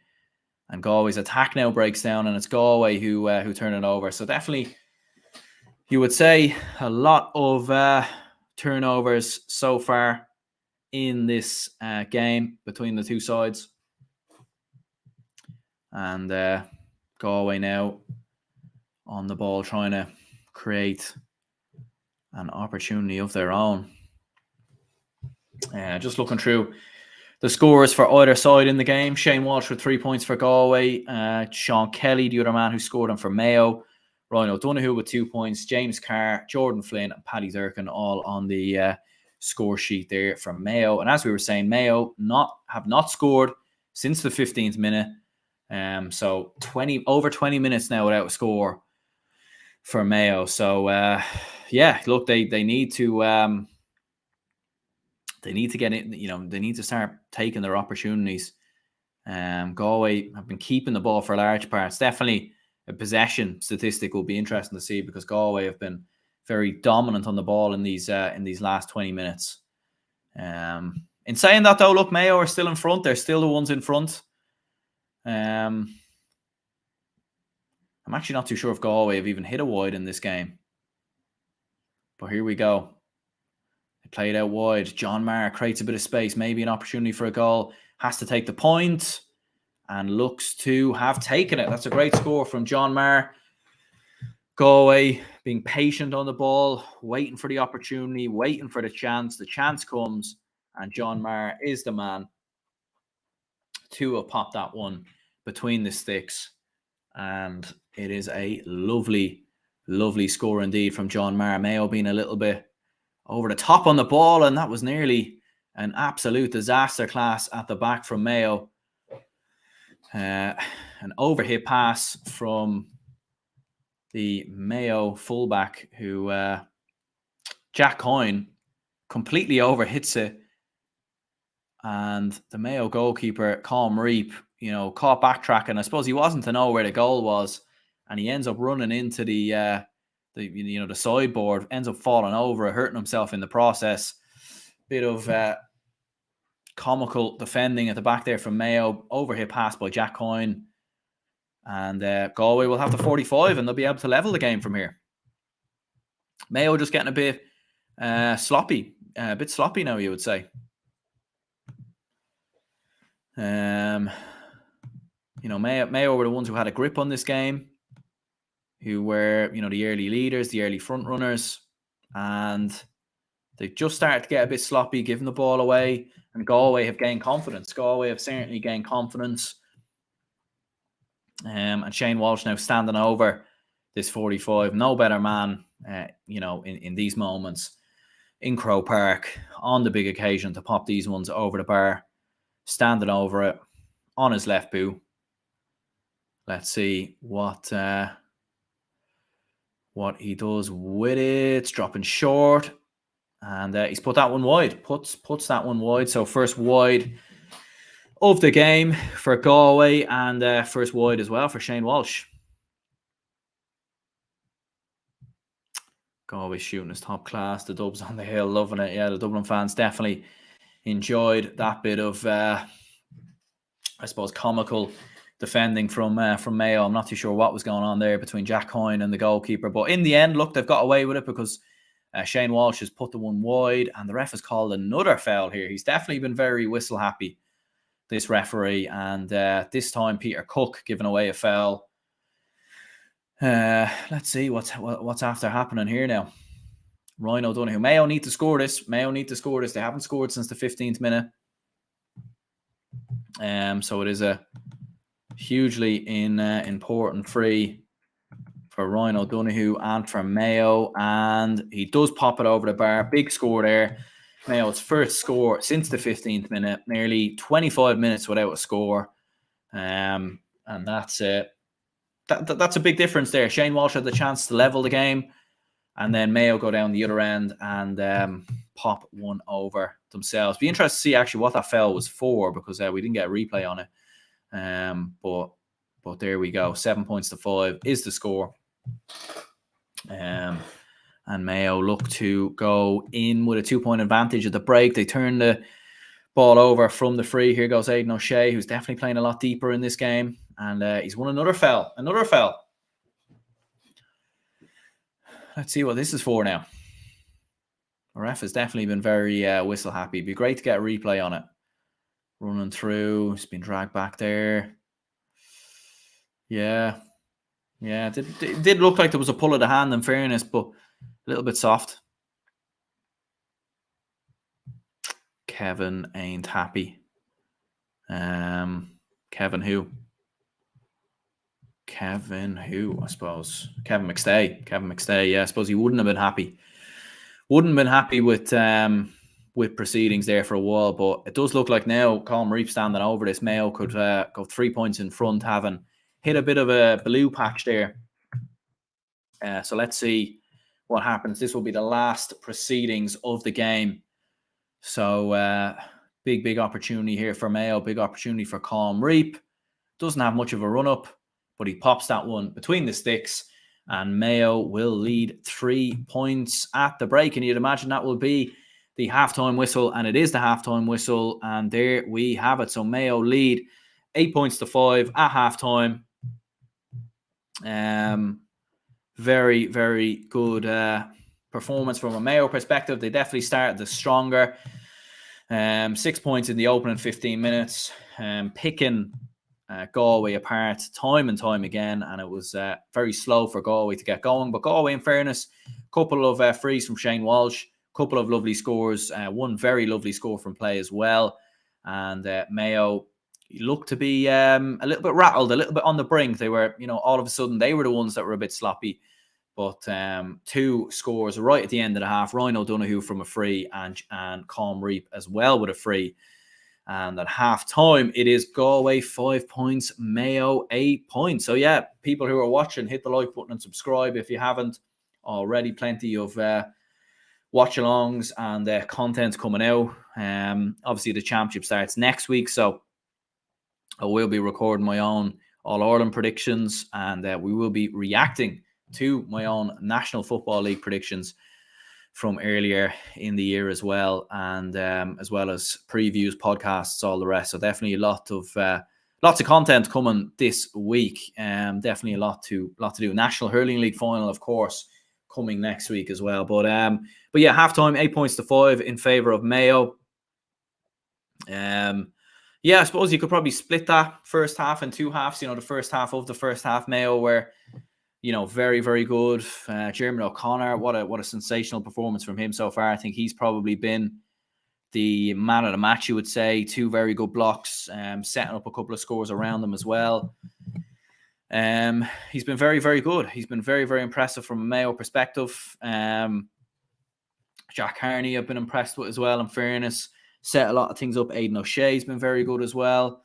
and Galway's attack now breaks down, and it's Galway who turn it over. So definitely, you would say a lot of turnovers so far in this game between the two sides. And Galway now on the ball trying to create an opportunity of their own. Just looking through the scores for either side in the game. Shane Walsh with 3 points for Galway. Sean Kelly, the other man who scored them for Mayo. Ryan O'Donoghue with 2 points. James Carr, Jordan Flynn, and Paddy Durkin all on the score sheet there from Mayo. And as we were saying, Mayo have not scored since the 15th minute. So over 20 minutes now without a score for Mayo. So look, they need to get it. They need to start taking their opportunities. Galway have been keeping the ball for large parts. Definitely a possession statistic will be interesting to see, because Galway have been very dominant on the ball in these last 20 minutes. In saying that, though, look, Mayo are still in front. They're still the ones in front. I'm actually not too sure if Galway have even hit a wide in this game. But here we go. They play it out wide. John Maher creates a bit of space, maybe an opportunity for a goal. Has to take the point and looks to have taken it. That's a great score from John Maher. Galway being patient on the ball, waiting for the opportunity, waiting for the chance. The chance comes, and John Maher is the man to have popped that one between the sticks. And it is a lovely, lovely score indeed from John Maher. Mayo being a little bit over the top on the ball, and that was nearly an absolute disaster class at the back from Mayo. An overhit pass from the Mayo fullback, who Jack Coyne completely overhits it, and the Mayo goalkeeper Colm Reap, caught backtracking. I suppose he wasn't to know where the goal was, and he ends up running into the sideboard, ends up falling over, hurting himself in the process. Bit of comical defending at the back there from Mayo. Overhit pass by Jack Coyne. And Galway will have the 45, and they'll be able to level the game from here. Mayo just getting a bit sloppy. A bit sloppy now, you would say. Mayo were the ones who had a grip on this game, who were, the early leaders, the early front runners, and they just started to get a bit sloppy, giving the ball away, and Galway have gained confidence. Galway have certainly gained confidence. And Shane Walsh now standing over this 45. No better man, in these moments in Croke Park on the big occasion to pop these ones over the bar, standing over it on his left boot. Let's see what he does with it. It's dropping short, and he's put that one wide. Puts that one wide. So first wide of the game for Galway, and first wide as well for Shane Walsh. Galway shooting is top class. The Dubs on the hill, loving it. Yeah, the Dublin fans definitely enjoyed that bit of, I suppose, comical defending from Mayo. I'm not too sure what was going on there between Jack Coyne and the goalkeeper, but in the end, look, they've got away with it, because Shane Walsh has put the one wide, and the ref has called another foul here. He's definitely been very whistle happy, this referee, and this time Peter Cook giving away a foul. Let's see what's after happening here now. Ryan O'Donoghue. Mayo need to score this. They haven't scored since the 15th minute. So it is a hugely important free for Ryan O'Donoghue and for Mayo, and he does pop it over the bar. Big score there. Mayo's first score since the 15th minute, nearly 25 minutes without a score. And that's it. That's a big difference there. Shane Walsh had the chance to level the game, and then Mayo go down the other end and pop one over themselves. Be interested to see actually what that foul was for, because we didn't get a replay on it. But there we go. 7 points to 5 is the score. And Mayo look to go in with a 2-point advantage at the break. They turn the ball over from the free. Here goes Aidan O'Shea, who's definitely playing a lot deeper in this game. And he's won another foul. Another foul. Let's see what this is for now. The ref has definitely been very whistle happy. It'd be great to get a replay on it. Running through. He's been dragged back there. Yeah. It did look like there was a pull of the hand, in fairness, but a little bit soft. Kevin ain't happy. Kevin who, I suppose. Kevin McStay. Yeah, I suppose he wouldn't have been happy. Wouldn't have been happy with proceedings there for a while, but it does look like now Colm Reap standing over this. Mayo could go 3 points in front, having hit a bit of a blue patch there. So let's see what happens. This will be the last proceedings of the game. So big opportunity here for Mayo. Big opportunity for Colm Reap. Doesn't have much of a run-up, but he pops that one between the sticks, and Mayo will lead 3 points at the break. And you'd imagine that will be the halftime whistle, and it is the halftime whistle. And there we have it. So Mayo lead 8 points to 5 at halftime. Very, very good performance from a Mayo perspective. They definitely started the stronger. 6 points in the opening 15 minutes, picking Galway apart time and time again, and it was very slow for Galway to get going. But Galway, in fairness, a couple of frees from Shane Walsh, a couple of lovely scores, one very lovely score from play as well. And Mayo looked to be a little bit rattled, a little bit on the brink. They were, all of a sudden they were the ones that were a bit sloppy. But 2 scores right at the end of the half. Ryan O'Donoghue from a free, and Colm Reap as well with a free. And at half time, it is Galway 5 points, Mayo 8 points. So yeah, people who are watching, hit the like button and subscribe if you haven't already. Plenty of watch-alongs and content coming out. Obviously, the championship starts next week, so I will be recording my own All-Ireland predictions, and we will be reacting to my own National Football League predictions from earlier in the year as well, and as well as previews, podcasts, all the rest. So definitely lots of content coming this week. Definitely a lot to do. National Hurling League final, of course, coming next week as well. But yeah, halftime 8 points to 5 in favour of Mayo. Yeah, I suppose you could probably split that first half in 2 halves. The first half of the first half, Mayo were very, very good. Jeremy O'Connor, what a sensational performance from him so far. I think he's probably been the man of the match, you would say. 2 very good blocks, setting up a couple of scores around them as well. He's been very, very good. He's been very, very impressive from a Mayo perspective. Jack Harney I've been impressed with as well, in fairness. Set a lot of things up. Aidan O'Shea's been very good as well.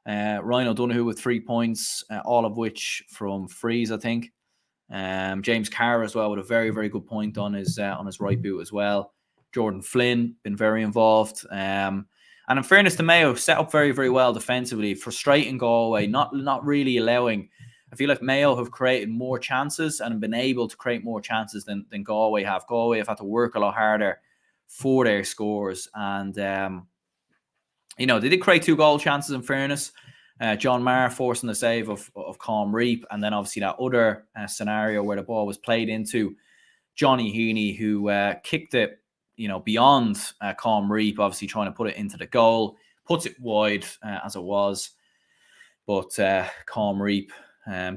Ryan O'Donoghue with 3 points, all of which from frees, I think. James Carr as well with a very, very good point on his right boot as well. Jordan Flynn been very involved. And in fairness to Mayo, set up very, very well defensively, frustrating Galway, not really allowing. I feel like Mayo have created more chances and been able to create more chances than Galway have. Galway have had to work a lot harder for their scores. And, they did create 2 goal chances, in fairness. John Maher forcing the save of Colm Reap, and then obviously that other scenario where the ball was played into Johnny Heaney, who kicked it, beyond Colm Reap, obviously trying to put it into the goal, puts it wide as it was, but Colm Reap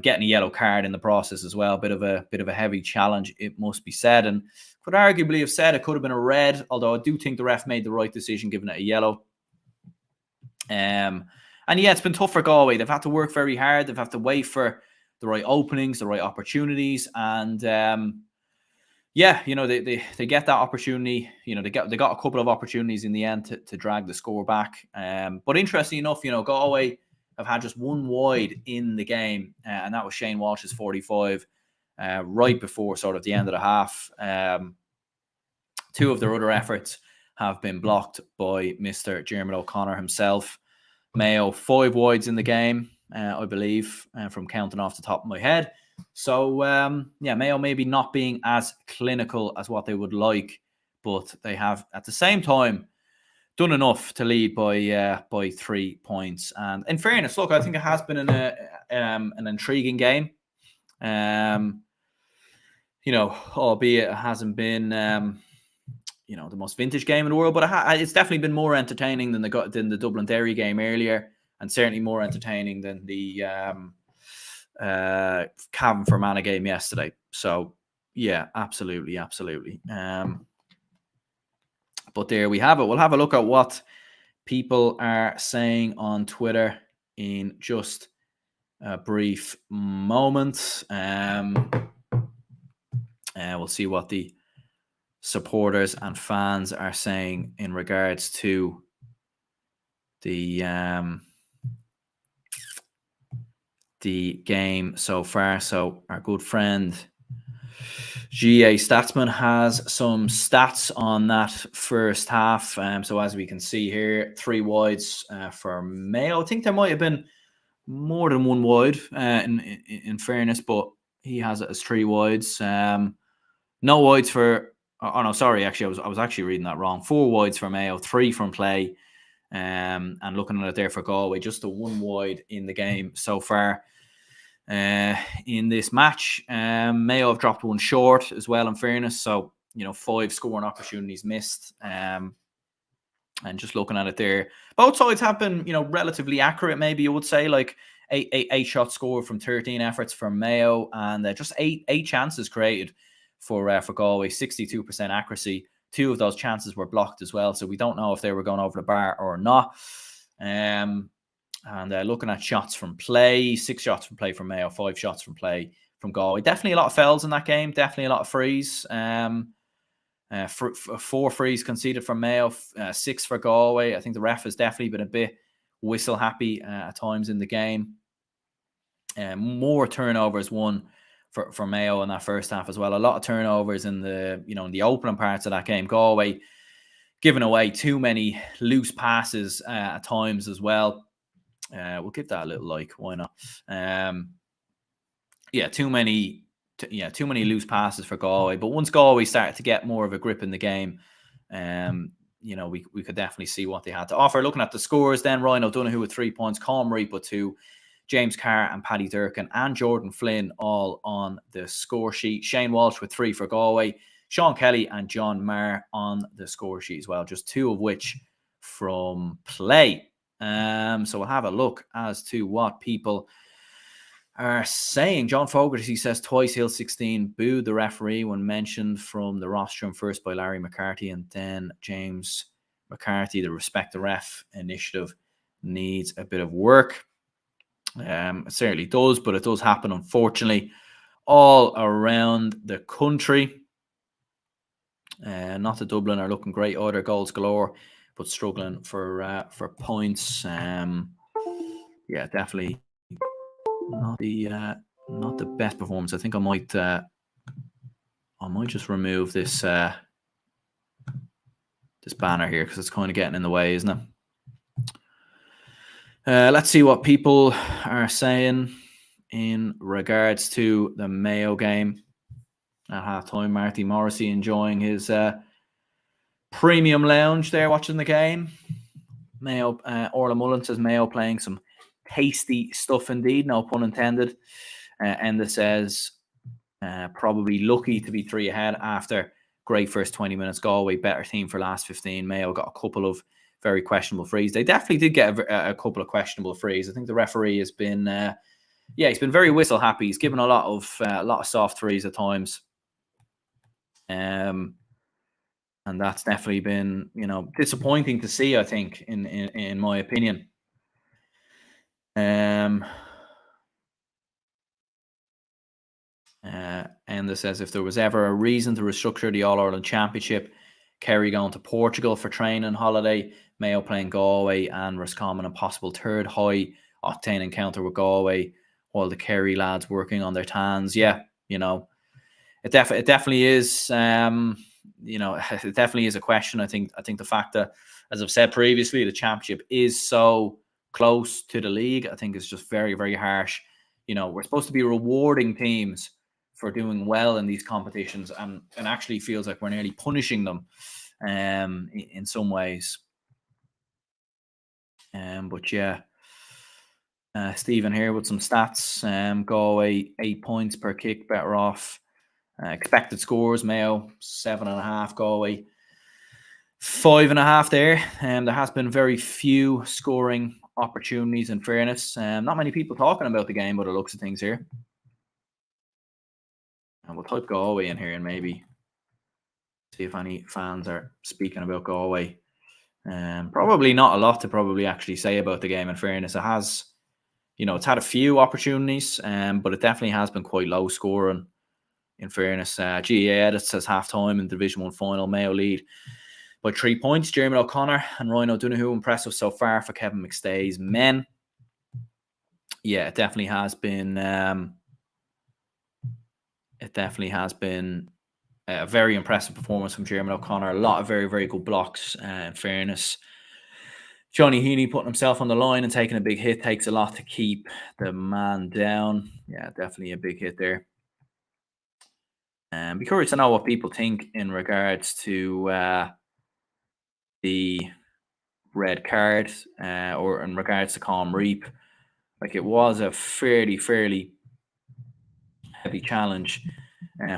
getting a yellow card in the process as well. Bit of a heavy challenge, it must be said, and could arguably have said it could have been a red, although I do think the ref made the right decision giving it a yellow. And yeah, it's been tough for Galway. They've had to work very hard. They've had to wait for the right openings, the right opportunities. And yeah, they get that opportunity. They got a couple of opportunities in the end to drag the score back. But interesting enough, Galway have had just one wide in the game, and that was Shane Walsh's 45, right before sort of the end of the half. Two of their other efforts have been blocked by Mr. Jeremy O'Connor himself. Mayo 5 wides in the game, I believe, from counting off the top of my head. So, Mayo maybe not being as clinical as what they would like, but they have at the same time done enough to lead by 3 points. And in fairness, look, I think it has been an intriguing game. Albeit it hasn't been the most vintage game in the world, but it's definitely been more entertaining than the Dublin Derry game earlier, and certainly more entertaining than the Cavan Fermanagh game yesterday. So yeah, absolutely. But there we have it. We'll have a look at what people are saying on Twitter in just a brief moment. We'll see what the supporters and fans are saying in regards to the game so far. So our good friend GA Statsman has some stats on that first half. So as we can see here, 3 wides for Mayo. I think there might have been more than 1 wide in fairness, but he has it as 3 wides. No wides for. Oh no, sorry. Actually, I was actually reading that wrong. 4 wides for Mayo, 3 from play, and looking at it there for Galway, just a 1 wide in the game so far. In this match, Mayo have dropped 1 short as well. In fairness, so 5 scoring opportunities missed. And just looking at it there, both sides have been relatively accurate. Maybe you would say like 8 shots scored from 13 efforts for Mayo, and just 8 chances created for Galway, 62% accuracy. 2 of those chances were blocked as well, so we don't know if they were going over the bar or not. And looking at shots from play, 6 shots from play from Mayo, 5 shots from play from Galway. Definitely a lot of fouls in that game. Definitely a lot of frees. 4 frees conceded from Mayo, 6 for Galway. I think the ref has definitely been a bit whistle happy at times in the game. More turnovers won for Mayo in that first half as well. A lot of turnovers in the opening parts of that game. Galway giving away too many loose passes at times as well. We'll give that a little like. Why not? Too many loose passes for Galway. But once Galway started to get more of a grip in the game, we could definitely see what they had to offer. Looking at the scores then, Ryan O'Donoghue with 3 points, Colm Reap with 2, James Carr and Paddy Durkin and Jordan Flynn all on the score sheet. Shane Walsh with 3 for Galway, Sean Kelly and John Marr on the score sheet as well, just 2 of which from play. So we'll have a look as to what people are saying. John Fogarty says twice Hill 16 booed the referee when mentioned from the rostrum, first by Larry McCarthy and then James McCarthy. The Respect the Ref initiative needs a bit of work. It certainly does, but it does happen, unfortunately, all around the country. Not the Dublin are looking great either, goals galore, but struggling for points. Definitely not the best performance. I think I might just remove this this banner here because it's kind of getting in the way, isn't it? Let's see what people are saying in regards to the Mayo game at halftime. Marty Morrissey enjoying his premium lounge there, watching the game. Mayo, Orla Mullen says Mayo playing some tasty stuff indeed, no pun intended. Enda says probably lucky to be 3 ahead after great first 20 minutes. Galway better team for last 15. Mayo got a couple of very questionable frees. They definitely did get a couple of questionable frees. I think the referee has been he's been very whistle happy. He's given a lot of soft frees at times. And that's definitely been disappointing to see, I think, in my opinion. Enda And that says if there was ever a reason to restructure the All Ireland Championship, Kerry going to Portugal for training holiday, Mayo playing Galway, and Roscommon a possible third high octane encounter with Galway, while the Kerry lads working on their tans. Yeah, it definitely is. It definitely is a question. I think the fact that, as I've said previously, the championship is so close to the league, I think is just very, very harsh. We're supposed to be rewarding teams for doing well in these competitions, and actually feels like we're nearly punishing them in some ways. But yeah, Stephen here with some stats. Galway 8 points per kick, better off. Expected scores: Mayo 7.5, Galway 5.5 there. There has been very few scoring opportunities, in fairness. Not many people talking about the game by the looks of things here. And we'll type Galway in here and maybe see if any fans are speaking about Galway. Probably not a lot to probably actually say about the game, in fairness. It has, it's had a few opportunities, but it definitely has been quite low scoring, in fairness. GEA Edit says half-time in Division 1 final, Mayo lead by 3 points. Jeremy O'Connor and Ryan O'Donoghue impressive so far for Kevin McStay's men. Yeah, it definitely has been. A very impressive performance from Jeremy O'Connor. A lot of very, very good blocks, in fairness. Johnny Heaney putting himself on the line and taking a big hit takes a lot to keep the man down. Yeah, definitely a big hit there. Be curious to know what people think in regards to the red card or in regards to Colm Reap. Like, it was a fairly heavy challenge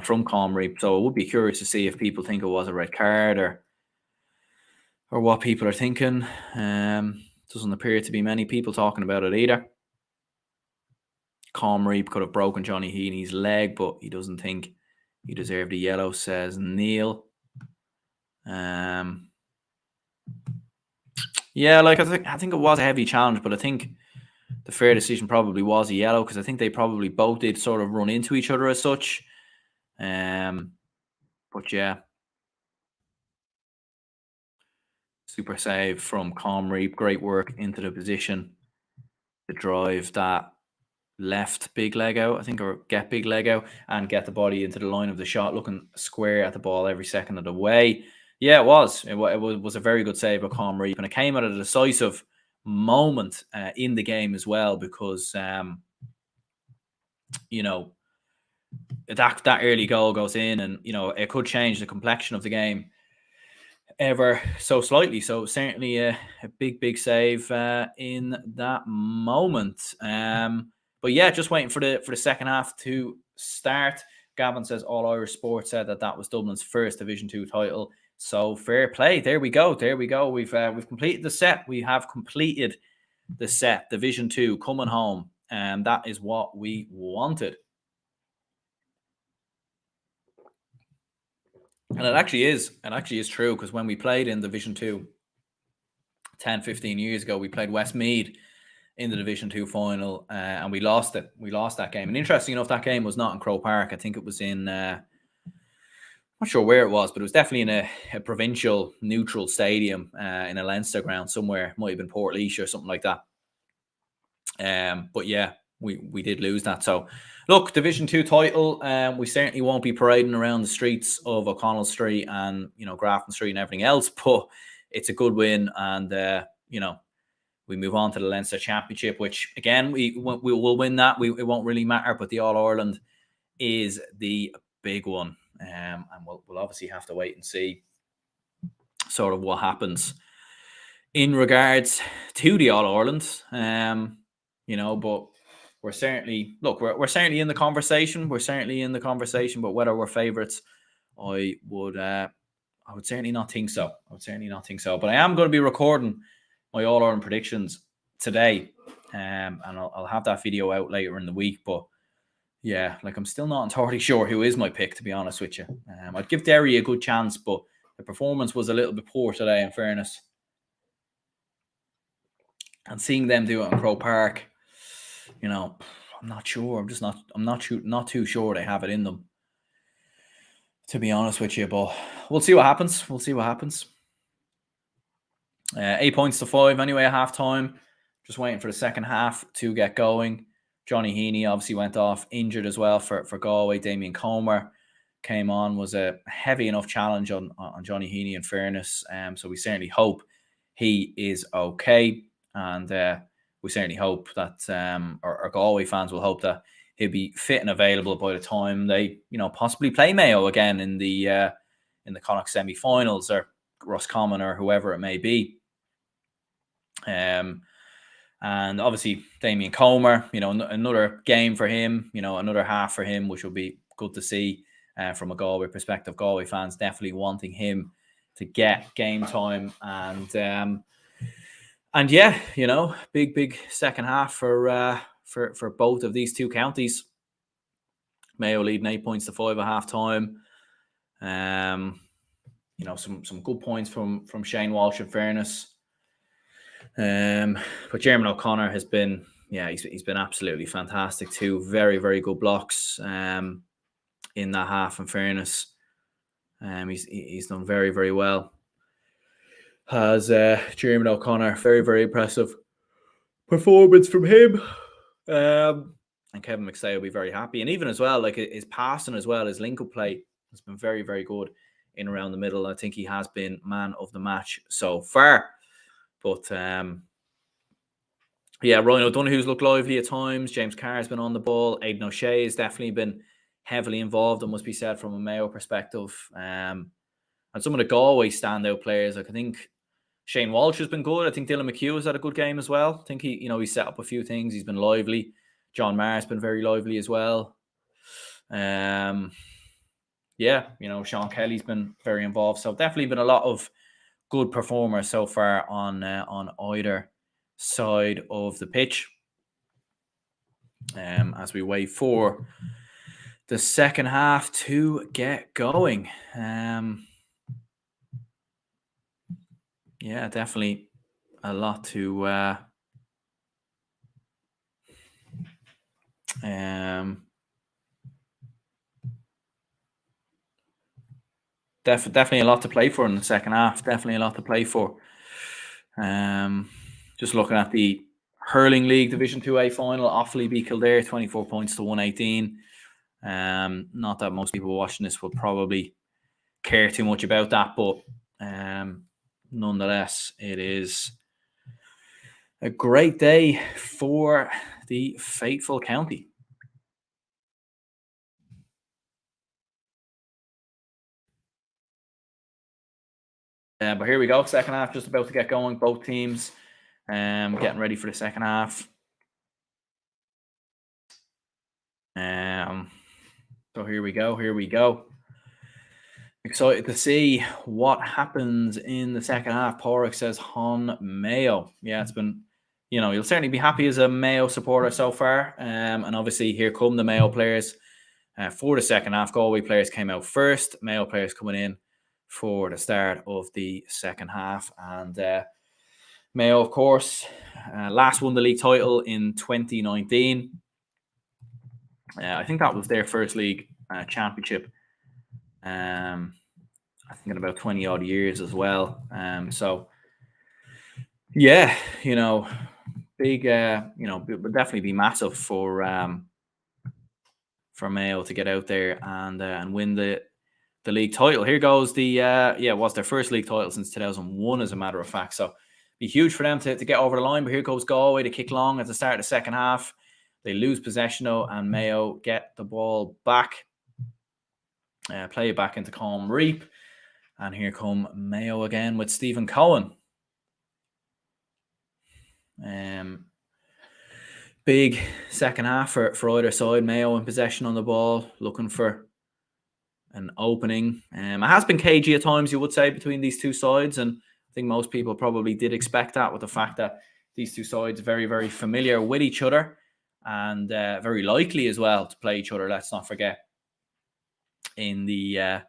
from Colm Reap, so I would be curious to see if people think it was a red card or what people are thinking. Doesn't appear to be many people talking about it either. Colm Reap could have broken Johnny Heaney's leg, but he doesn't think he deserved a yellow, says Neil. Yeah, like I think it was a heavy challenge, but I think the fair decision probably was a yellow, because I think they probably both did sort of run into each other as such. But yeah, super save from Colm Reap. Great work into the position to drive that left big leg out, I think, or get big leg out and get the body into the line of the shot, looking square at the ball every second of the way. Yeah, it was. It was a very good save by Colm Reap, and it came at a decisive moment in the game as well, because that early goal goes in, and it could change the complexion of the game ever so slightly. So certainly a big save in that moment. But yeah, just waiting for the second half to start. Gavin says All Irish Sports said that was Dublin's first Division 2 title. So fair play. There we go. We've completed the set. We have completed the set. Division 2 coming home, and that is what we wanted. And it actually is true, because when we played in Division 2 10-15 years ago, we played Westmeath in the Division 2 final, and we lost it. We lost that game. And interesting enough, that game was not in Croke Park. I think it was in, not sure where it was, but it was definitely in a provincial neutral stadium in a Leinster ground somewhere. Might have been Portlaoise or something like that. But yeah, we did lose that. So look, Division 2 title. We certainly won't be parading around the streets of O'Connell Street and Grafton Street and everything else, but it's a good win, and we move on to the Leinster Championship, which again we will win that. It won't really matter, but the All Ireland is the big one, and we'll obviously have to wait and see sort of what happens in regards to the All Ireland. But we're certainly we're certainly in the conversation. We're certainly in the conversation, but whether we're favourites, I would certainly not think so. But I am going to be recording my All Ireland predictions today, and I'll have that video out later in the week. But yeah, I'm still not entirely sure who is my pick, to be honest with you. I'd give Derry a good chance, but the performance was a little bit poor today, in fairness. And seeing them do it in Croke Park, I'm not sure. I'm not too sure they have it in them. to be honest with you. But we'll see what happens. We'll see what happens. 8 points to 5 anyway at half time. Just waiting for the second half to get going. Johnny Heaney obviously went off injured as well for Galway. Damien Comer came on, was a heavy enough challenge on Johnny Heaney in fairness. So we certainly hope he is okay. And we certainly hope that our Galway fans will hope that he'll be fit and available by the time they, possibly play Mayo again in the Connacht semi-finals, or Roscommon, or whoever it may be. And obviously Damien Comer, another game for him, another half for him, which will be good to see from a Galway perspective. Galway fans definitely wanting him to get game time, and yeah, big second half for both of these two counties. Mayo leading 8 points to 5 at half time. Some good points from Shane Walsh in fairness. But Jeremy O'Connor has been, he's been absolutely fantastic too. Very, very good blocks in that half, in fairness. He's done very, very well. Has Jeremy O'Connor, very, very impressive performance from him. And Kevin McStay will be very happy. And even as well, like his passing as well, his link-up play has been very, very good in around the middle. I think he has been man of the match so far. But Ryan O'Donoghue's looked lively at times. James Carr has been on the ball. Aidan O'Shea has definitely been heavily involved, it must be said, from a Mayo perspective. And some of the Galway standout players, like I think Shane Walsh has been good. I think Dylan McHugh has had a good game as well. I think he set up a few things. He's been lively. John Maher has been very lively as well. Sean Kelly's been very involved. So definitely been a lot of good performers so far on either side of the pitch. As we wait for the second half to get going. Definitely a lot to definitely a lot to play for in the second half. Definitely a lot to play for. Just looking at the Hurling League Division 2A final, Offaly beat Kildare 24 points to 118. Not that most people watching this will probably care too much about that, but nonetheless, it is a great day for the faithful county. But here we go. Second half just about to get going. Both teams getting ready for the second half. So here we go. Excited to see what happens in the second half. Porrick says Hon Mayo. Yeah, it's been, you'll certainly be happy as a Mayo supporter so far. And obviously here come the Mayo players for the second half. Galway players came out first. Mayo players coming in for the start of the second half. And Mayo, of course, last won the league title in 2019. I think that was their first league championship. I think in about 20 odd years as well. So yeah, big, would definitely be massive for Mayo to get out there and win the league title. Here goes the it was their first league title since 2001, as a matter of fact. So be huge for them to get over the line. But here goes Galway to kick long at the start of the second half. They lose possession though, and Mayo get the ball back. Play it back into Colm Reap. And here come Mayo again with Stephen Cohen. Big second half for either side. Mayo in possession on the ball, looking for an opening. It has been cagey at times, you would say, between these two sides. And I think most people probably did expect that, with the fact that these two sides are very, very familiar with each other, and very likely as well to play each other. Let's not forget, in the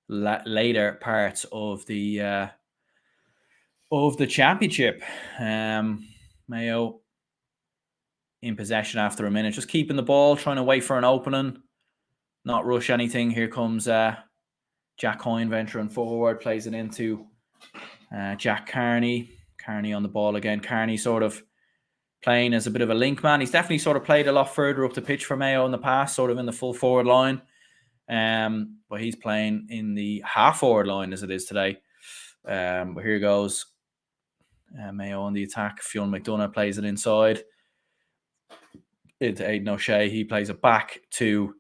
later parts of the championship. Mayo in possession after a minute, just keeping the ball, trying to wait for an opening, not rush anything. Here comes Jack Hoyne venturing forward, plays it into Jack Carney. Carney on the ball again. Carney sort of playing as a bit of a link man. He's definitely sort of played a lot further up the pitch for Mayo in the past, sort of in the full forward line. But he's playing in the half forward line as it is today. But here goes Mayo on the attack. Fionn McDonough plays it inside. Into Aidan O'Shea. He plays it back to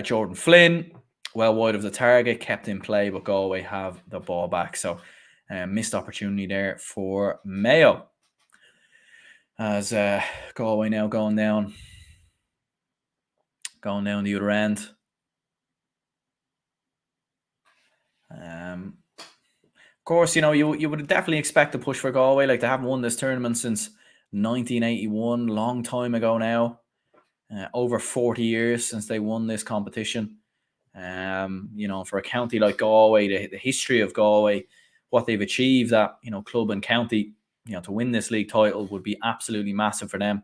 Jordan Flynn. Well wide of the target, kept in play, but Galway have the ball back. So missed opportunity there for Mayo. As Galway now going down the other end. Of course, you would definitely expect to push for Galway. Like, they haven't won this tournament since 1981, long time ago now. Over 40 years since they won this competition. For a county like Galway, the history of Galway, what they've achieved at club and county, to win this league title would be absolutely massive for them.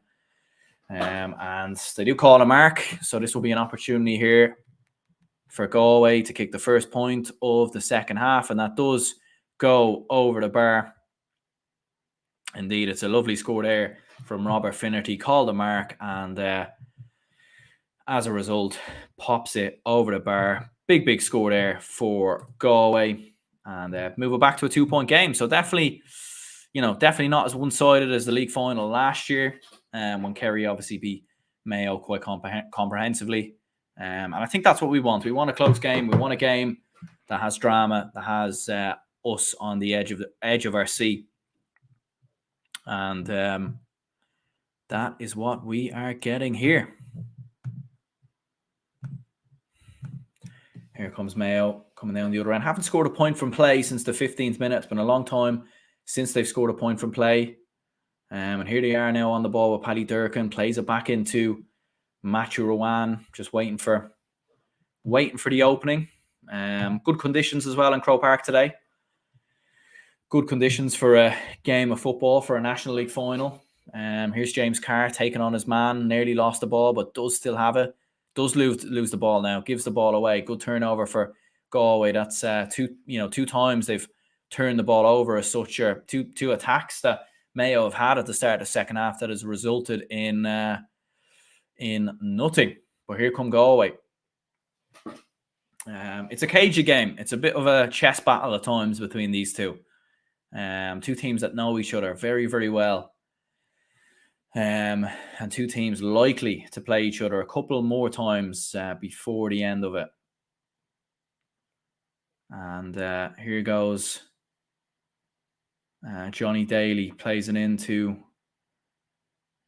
And they do call a mark, so this will be an opportunity here for Galway to kick the first point of the second half, and that does go over the bar. Indeed, it's a lovely score there from Robert Finnerty, called a mark, and as a result, pops it over the bar. Big score there for Galway, and move it back to a 2-point game. So definitely not as one-sided as the league final last year, when Kerry obviously beat Mayo quite comprehensively. And I think that's what we want. We want a close game. We want a game that has drama, that has us on the edge of our seat. And that is what we are getting here. Here comes Mayo coming down the other end. Haven't scored a point from play since the 15th minute. It's been a long time since they've scored a point from play. And here they are now on the ball with Paddy Durkin. Plays it back into Matthew Rowan, just waiting for the opening. Good conditions as well in Croke Park today. Good conditions for a game of football, for a National League final. Here's James Carr taking on his man. Nearly lost the ball, but does still have it. Does lose the ball now. Gives the ball away. Good turnover for Galway. That's two times they've turned the ball over as such. Or two attacks that Mayo have had at the start of the second half that has resulted in nothing. But here come Galway. It's a cagey game. It's a bit of a chess battle at times between these two. Two teams that know each other very, very well. And two teams likely to play each other a couple more times before the end of it. And here goes Johnny Daly, plays it into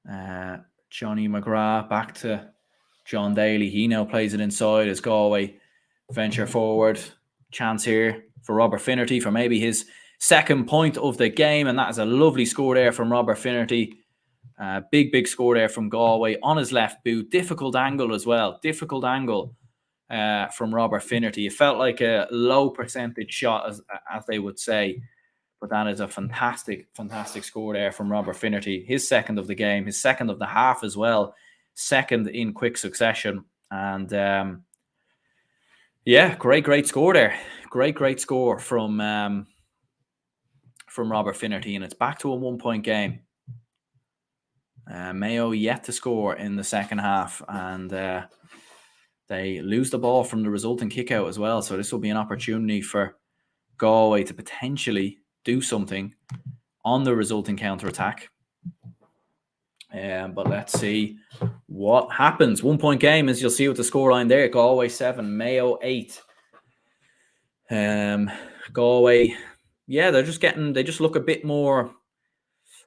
Johnny McGrath, back to John Daly. He now plays it inside as Galway venture forward. Chance here for Robert Finnerty for maybe his second point of the game, and that is a lovely score there from Robert Finnerty. Big score there from Galway on his left boot. Difficult angle as well. Difficult angle from Robert Finnerty. It felt like a low percentage shot, as they would say. But that is a fantastic score there from Robert Finnerty. His second of the game. His second of the half as well. Second in quick succession. And great score there. Great score from Robert Finnerty. And it's back to a 1-point game. Mayo yet to score in the second half, and they lose the ball from the resulting kick out as well. So this will be an opportunity for Galway to potentially do something on the resulting counter-attack. But let's see what happens. 1-point game, as you'll see with the scoreline there. Galway 7, Mayo 8. Galway, they just look a bit more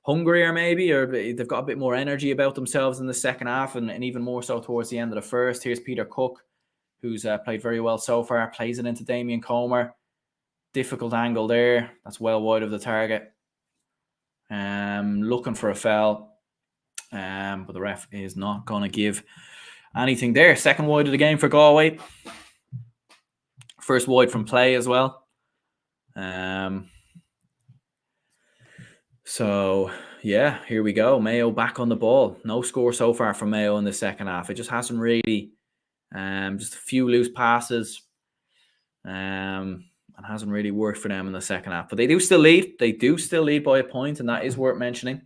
hungrier maybe, or they've got a bit more energy about themselves in the second half, and even more so towards the end of the first. Here's Peter Cook, who's played very well so far, plays it into Damien Comer. Difficult angle there. That's well wide of the target. Looking for a foul, but the ref is not going to give anything there. Second wide of the game for Galway. First wide from play as well. So, here we go. Mayo back on the ball. No score so far from Mayo in the second half. It just hasn't really, just a few loose passes. and hasn't really worked for them in the second half. But they do still lead. They do still lead by a point, and that is worth mentioning.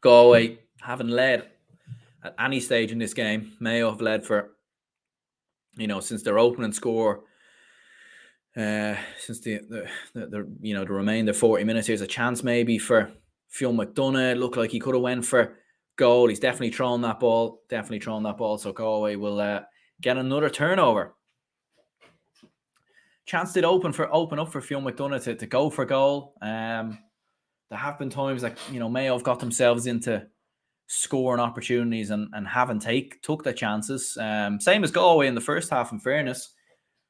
Galway haven't led at any stage in this game. Mayo have led for, since their opening score. Since the remainder 40 minutes, here's a chance maybe for Fionn McDonough. It looked like he could have went for goal. He's definitely thrown that ball. So Galway will get another turnover. Chance did open up for Fionn McDonough to go for goal. There have been times like Mayo have got themselves into scoring opportunities and haven't took the chances. Same as Galway in the first half, in fairness.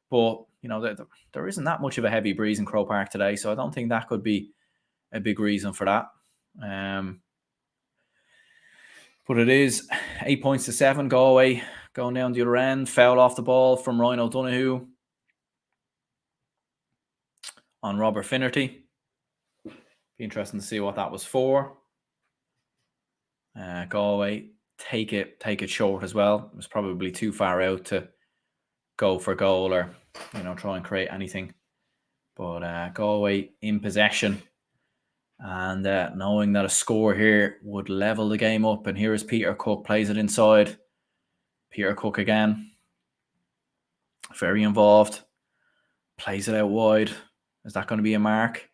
But there isn't that much of a heavy breeze in Croke Park today, so I don't think that could be a big reason for that. But it is 8 points to 7. Galway going down the other end. Foul off the ball from Ryan O'Donoghue on Robert Finnerty. Be interesting to see what that was for. Galway take it short as well. It was probably too far out to go for goal or try and create anything. But Galway in possession, and knowing that a score here would level the game up. And here is Peter Cook, plays it inside. Peter Cook again, very involved, plays it out wide. Is that going to be a mark?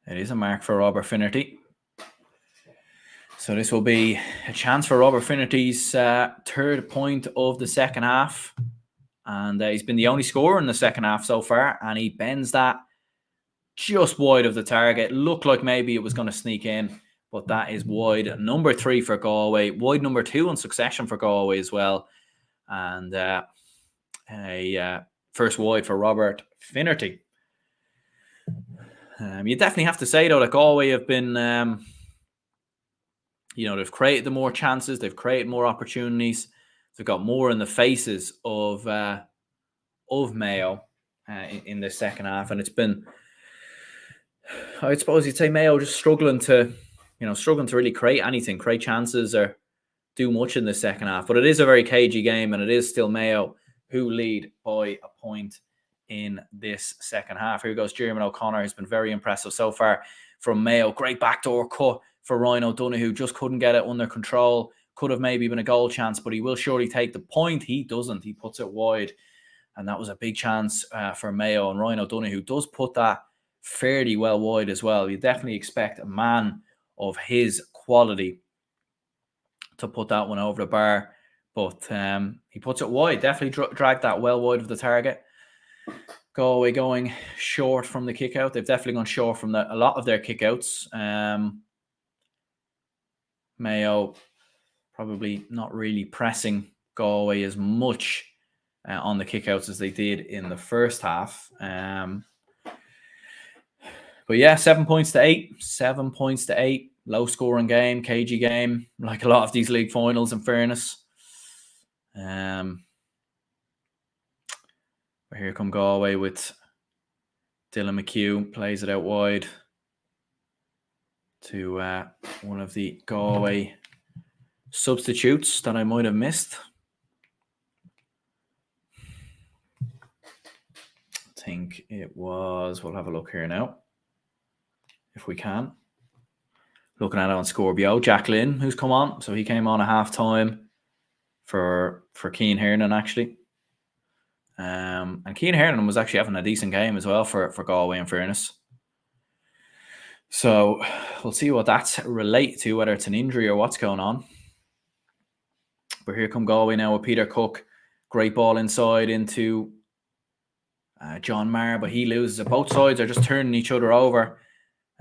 It is a mark for Robert Finnerty. So this will be a chance for Robert Finnerty's third point of the second half. And he's been the only scorer in the second half so far. And he bends that just wide of the target. Looked like maybe it was going to sneak in, but that is wide. Number 3 for Galway. Wide number 2 in succession for Galway as well. And a first wide for Robert Finnerty. You definitely have to say, though, that Galway have been, they've created the more chances. They've created more opportunities. They've got more in the faces of Mayo in the second half. And it's been, I suppose you'd say, Mayo just struggling to really create chances or do much in the second half. But it is a very cagey game, and it is still Mayo who lead by a point in this second half. Here goes Jeremy O'Connor, who's been very impressive so far from Mayo. Great backdoor cut for Ryan O'Donoghue, just couldn't get it under control. Could have maybe been a goal chance, but he will surely take the point. He doesn't. He puts it wide, and that was a big chance for Mayo. And Ryan O'Donoghue does put that fairly well wide as well. You definitely expect a man of his quality to put that one over the bar, but he puts it wide. Definitely dragged that well wide of the target. Galway going short from the kick out. They've definitely gone short from a lot of their kick outs. Mayo probably not really pressing Galway as much on the kickouts as they did in the first half. But yeah, 7 points to 8. 7 points to 8. Low scoring game, cagey game, like a lot of these league finals, in fairness. But here come Galway with Dylan McHugh, plays it out wide to one of the Galway substitutes that I might have missed. I think it was, we'll have a look here now, if we can. Looking at it on Scorbio, Jack Lynn, who's come on. So he came on a half-time for Cian Hernan, actually. And Cian Hernan was actually having a decent game as well for Galway, in fairness. So we'll see what that's related to, whether it's an injury or what's going on. But here come Galway now with Peter Cook. Great ball inside into John Maher, but he loses it. Both sides are just turning each other over.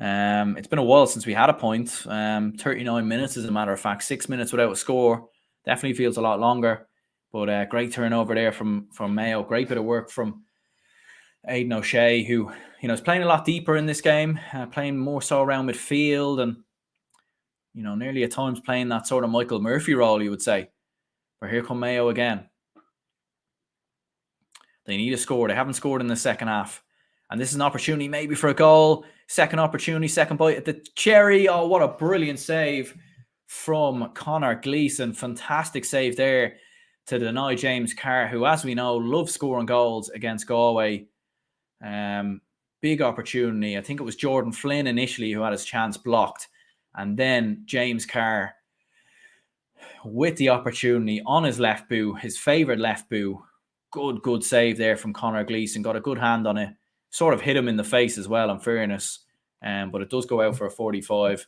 It's been a while since we had a point. 39 minutes, as a matter of fact. 6 minutes without a score. Definitely feels a lot longer. But great turnover there from Mayo. Great bit of work from Aidan O'Shea, who is playing a lot deeper in this game, playing more so around midfield, and nearly at times playing that sort of Michael Murphy role, you would say. But here come Mayo again. They need a score. They haven't scored in the second half. And this is an opportunity maybe for a goal. Second opportunity, second bite at the cherry. Oh, what a brilliant save from Conor Gleeson. Fantastic save there to deny James Carr, who, as we know, loves scoring goals against Galway. Big opportunity. I think it was Jordan Flynn initially who had his chance blocked. And then James Carr with the opportunity on his left boot, his favourite left boot. Good save there from Conor Gleeson. Got a good hand on it. Sort of hit him in the face as well, in fairness. But it does go out for a 45.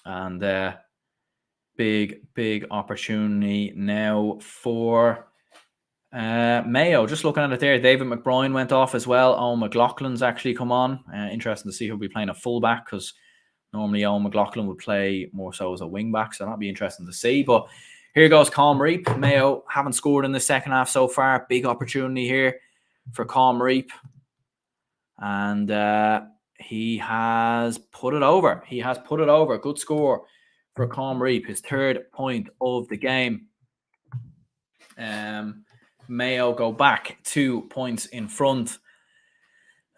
And big opportunity now for Mayo. Just looking at it there, David McBride went off as well. Owen McLaughlin's actually come on. Interesting to see who'll be playing a fullback, because normally Owen McLaughlin would play more so as a wing back, so that'll be interesting to see. But here goes Colm Reap. Mayo haven't scored in the second half so far. Big opportunity here for Colm Reap. And he has put it over. Good score for Colm Reap, his third point of the game. Mayo go back 2 points in front.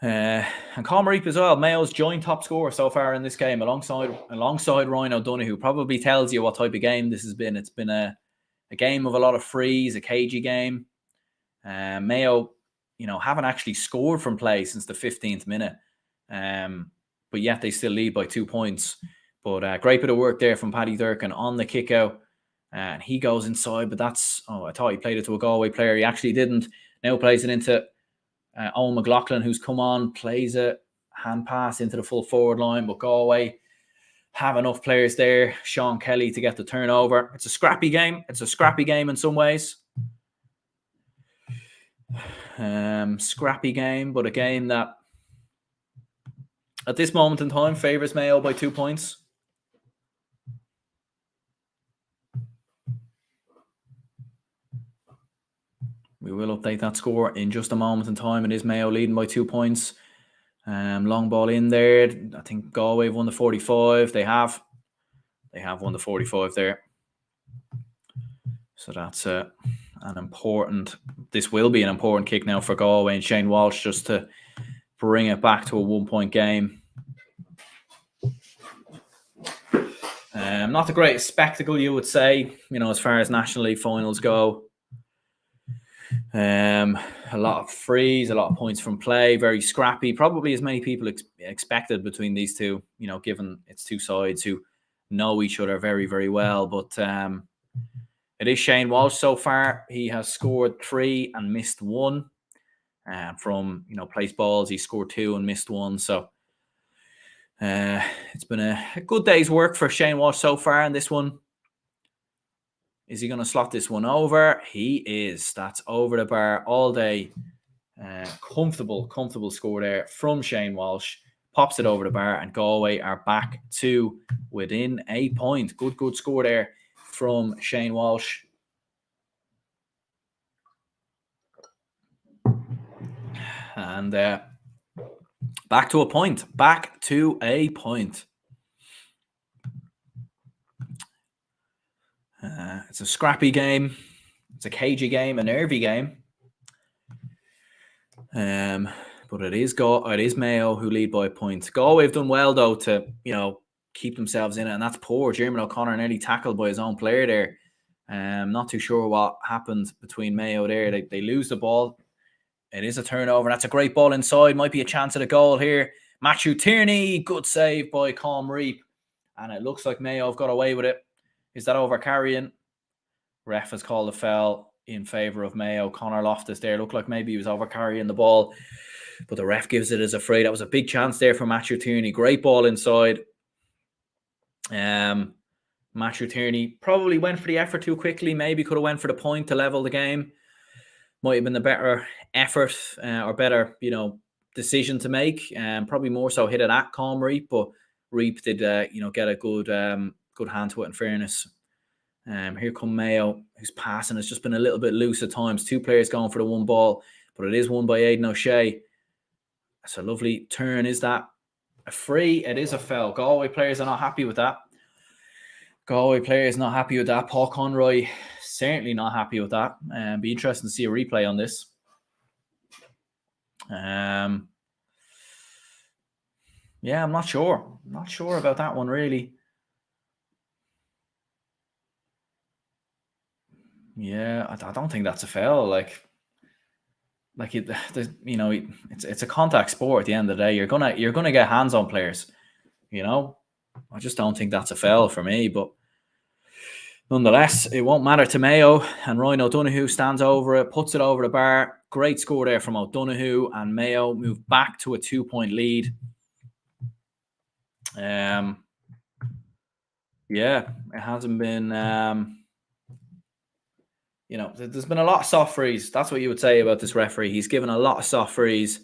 And Colm Reap as well, Mayo's joint top scorer so far in this game, alongside Ryan O'Donoghue. Probably tells you what type of game this has been. It's been a game of a lot of frees, a cagey game. Mayo, haven't actually scored from play since the 15th minute. But yet they still lead by 2 points. But great bit of work there from Paddy Durkin on the kick out. And he goes inside, but I thought he played it to a Galway player. He actually didn't. Now plays it into Owen McLaughlin, who's come on, plays a hand pass into the full forward line. But Galway have enough players there, Sean Kelly, to get the turnover. It's a scrappy game. In some ways. Scrappy game, but a game that at this moment in time favours Mayo by 2 points. We will update that score in just a moment in time. It is Mayo leading by 2 points. Long ball in there. I think Galway have won the 45. They have won the 45 there. So that's this will be an important kick now for Galway and Shane Walsh, just to bring it back to a 1 point game. Not the greatest spectacle, you would say, as far as National League finals go. A lot of frees, a lot of points from play, very scrappy. Probably as many people expected between these two, given it's two sides who know each other very, very well. But it is Shane Walsh so far. He has scored 3 and missed 1. From place balls, he scored 2 and missed 1. So it's been a good day's work for Shane Walsh so far in this one. Is he going to slot this one over? He is. That's over the bar all day. Comfortable score there from Shane Walsh. Pops it over the bar, and Galway are back to within a point. Good score there from Shane Walsh. And back to a point. It's a scrappy game. It's a cagey game, a nervy game. But it is Mayo who lead by points. Galway have done well though to keep themselves in it, and that's poor. Jeremy O'Connor nearly tackled by his own player there. Not too sure what happened between Mayo there. They lose the ball. It is a turnover. That's a great ball inside. Might be a chance at a goal here. Matthew Tierney, good save by Colm Reap, and it looks like Mayo have got away with it. Is that over carrying? Ref has called a foul in favour of Mayo. Conor Loftus there looked like maybe he was over carrying the ball, but the ref gives it as a free. That was a big chance there for Matthew Tierney. Great ball inside. Matthew Tierney probably went for the effort too quickly. Maybe could have went for the point to level the game. Might have been the better effort or better, decision to make. Probably more so hit it at Colm Reap, but Reap did, get a good hand to it. In fairness, here come Mayo, whose passing has just been a little bit loose at times. 2 players going for the one ball, but it is won by Aidan O'Shea. That's a lovely turn. Is that a free? It is a foul. Galway players are not happy with that. Paul Conroy certainly not happy with that. Be interesting to see a replay on this. Yeah, I'm not sure. Not sure about that one, really. Yeah, I don't think that's a foul. Like it, it's a contact sport. At the end of the day, you're gonna get hands on players. You know, I just don't think that's a foul for me. But nonetheless, it won't matter to Mayo, and Ryan O'Donoghue stands over it, puts it over the bar. Great score there from O'Donoghue, and Mayo move back to a 2-point lead. Yeah, it hasn't been. There's been a lot of soft frees. That's what you would say about this referee. He's given a lot of soft frees,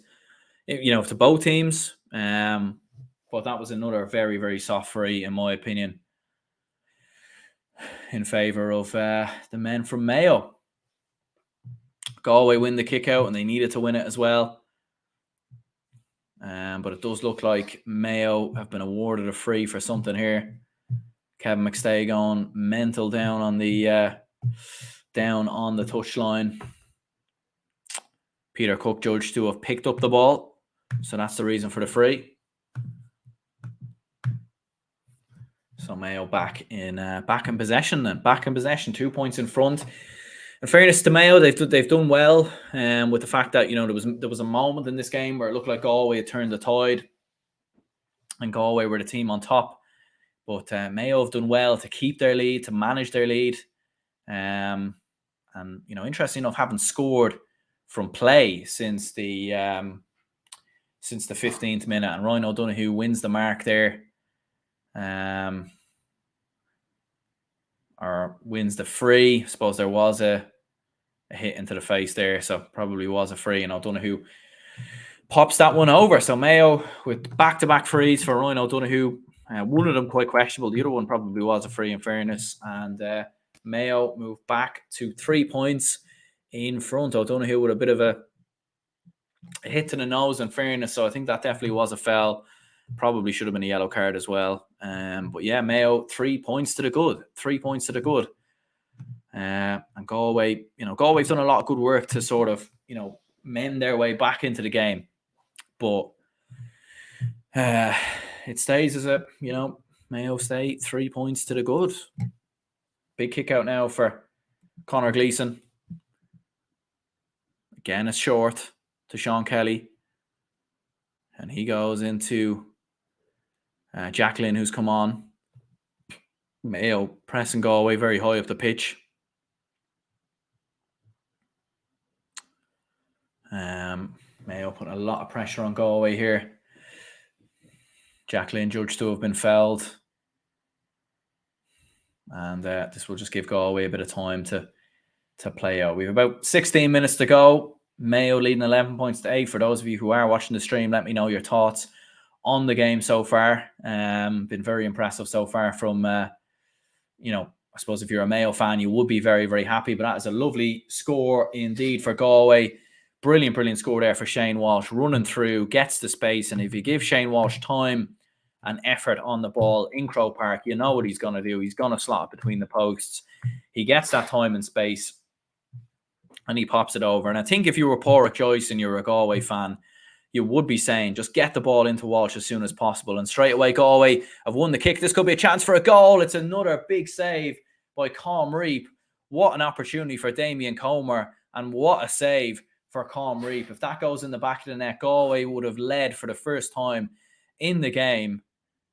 to both teams. But that was another very, very soft free, in my opinion, in favour of the men from Mayo. Galway win the kick out, and they needed to win it as well. But it does look like Mayo have been awarded a free for something here. Kevin McStay going mental down on the touchline. Peter Cook judged to have picked up the ball, so that's the reason for the free. So Mayo back in possession then. Back in possession, 2 points in front. In fairness to Mayo, they've done well with the fact that there was a moment in this game where it looked like Galway had turned the tide, and Galway were the team on top. But Mayo have done well to keep their lead, to manage their lead, and interesting enough, haven't scored from play since the 15th minute, and Ryan O'Donoghue wins the mark there. Or wins the free. I suppose there was a hit into the face there, so probably was a free, and O'Donoghue pops that one over. So Mayo with back-to-back frees for Ryan O'Donoghue. One of them quite questionable. The other one probably was a free, in fairness. And Mayo move back to 3 points in front. O'Donoghue with a bit of a hit to the nose, in fairness. So I think that definitely was a foul. Probably should have been a yellow card as well. But yeah, Mayo 3 points to the good. 3 points to the good. And Galway, Galway's done a lot of good work to sort of, mend their way back into the game. But it stays as a, Mayo stay 3 points to the good. Big kick out now for Conor Gleeson. Again, it's short to Sean Kelly. And he goes into Jacqueline, who's come on. Mayo pressing Galway very high up the pitch. Mayo put a lot of pressure on Galway here. Jacqueline judged to have been fouled. And this will just give Galway a bit of time to play out. We have about 16 minutes to go. Mayo leading 11 points to 8. For those of you who are watching the stream, let me know your thoughts on the game so far. Been very impressive so far from, I suppose if you're a Mayo fan, you would be very, very happy. But that is a lovely score indeed for Galway. Brilliant score there for Shane Walsh. Running through, gets the space. And if you give Shane Walsh time and effort on the ball in Croke Park, you know what he's going to do. He's going to slot between the posts. He gets that time and space, and he pops it over. And I think if you were Pádraig Joyce and you're a Galway fan, you would be saying, just get the ball into Walsh as soon as possible. And straight away, Galway have won the kick. This could be a chance for a goal. It's another big save by Colm Reap. What an opportunity for Damien Comer, and what a save for Colm Reap. If that goes in the back of the net, Galway would have led for the first time in the game.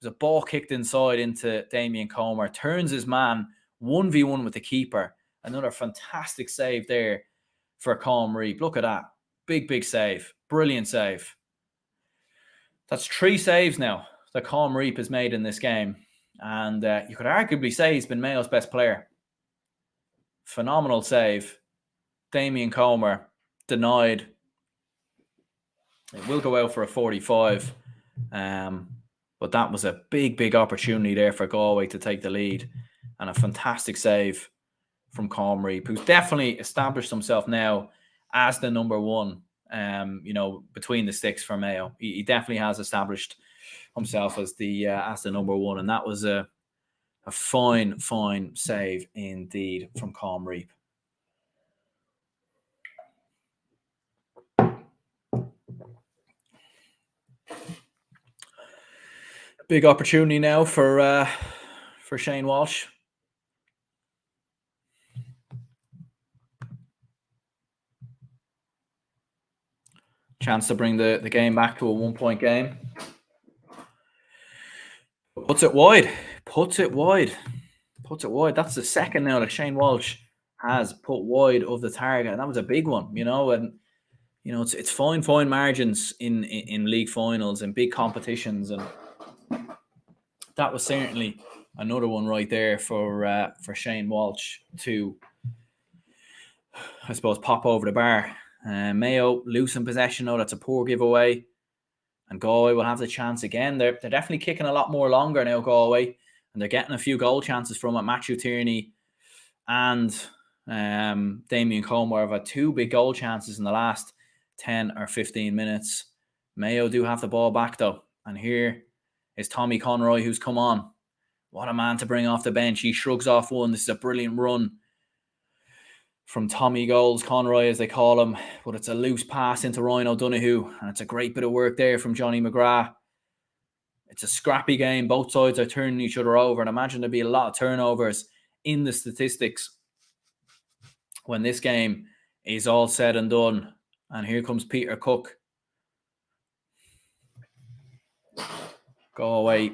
There's a ball kicked inside into Damien Comer. Turns his man 1v1 with the keeper. Another fantastic save there for Colm Reap. Look at that. Big save. Brilliant save. That's 3 saves now that Colm Reap has made in this game. And you could arguably say he's been Mayo's best player. Phenomenal save. Damien Comer denied. It will go out for a 45. But that was a big opportunity there for Galway to take the lead. And a fantastic save from Colm Reap, who's definitely established himself now as the number one, between the sticks for Mayo. He definitely has established himself as the number one. And that was a fine save indeed from Colm Reap. Big opportunity now for Shane Walsh. Chance to bring the game back to a 1-point game. Puts it wide. That's the second now that Shane Walsh has put wide of the target, and that was a big one, and it's fine margins in league finals and big competitions, and that was certainly another one right there for Shane Walsh to, I suppose, pop over the bar. Mayo losing possession. That's a poor giveaway, and Galway will have the chance again. They're definitely kicking a lot more longer now, Galway, and they're getting a few goal chances from it. Matthew Tierney and Damien Comer have had 2 big goal chances in the last 10 or 15 minutes. Mayo do have the ball back though, and here is Tommy Conroy, who's come on. What a man to bring off the bench. He shrugs off one. This is a brilliant run from Tommy Goals, Conroy as they call him, but it's a loose pass into Ryan O'Donoghue, and it's a great bit of work there from Johnny McGrath. It's a scrappy game. Both sides are turning each other over, and imagine there'd be a lot of turnovers in the statistics when this game is all said and done. And here comes Peter Cook. Galway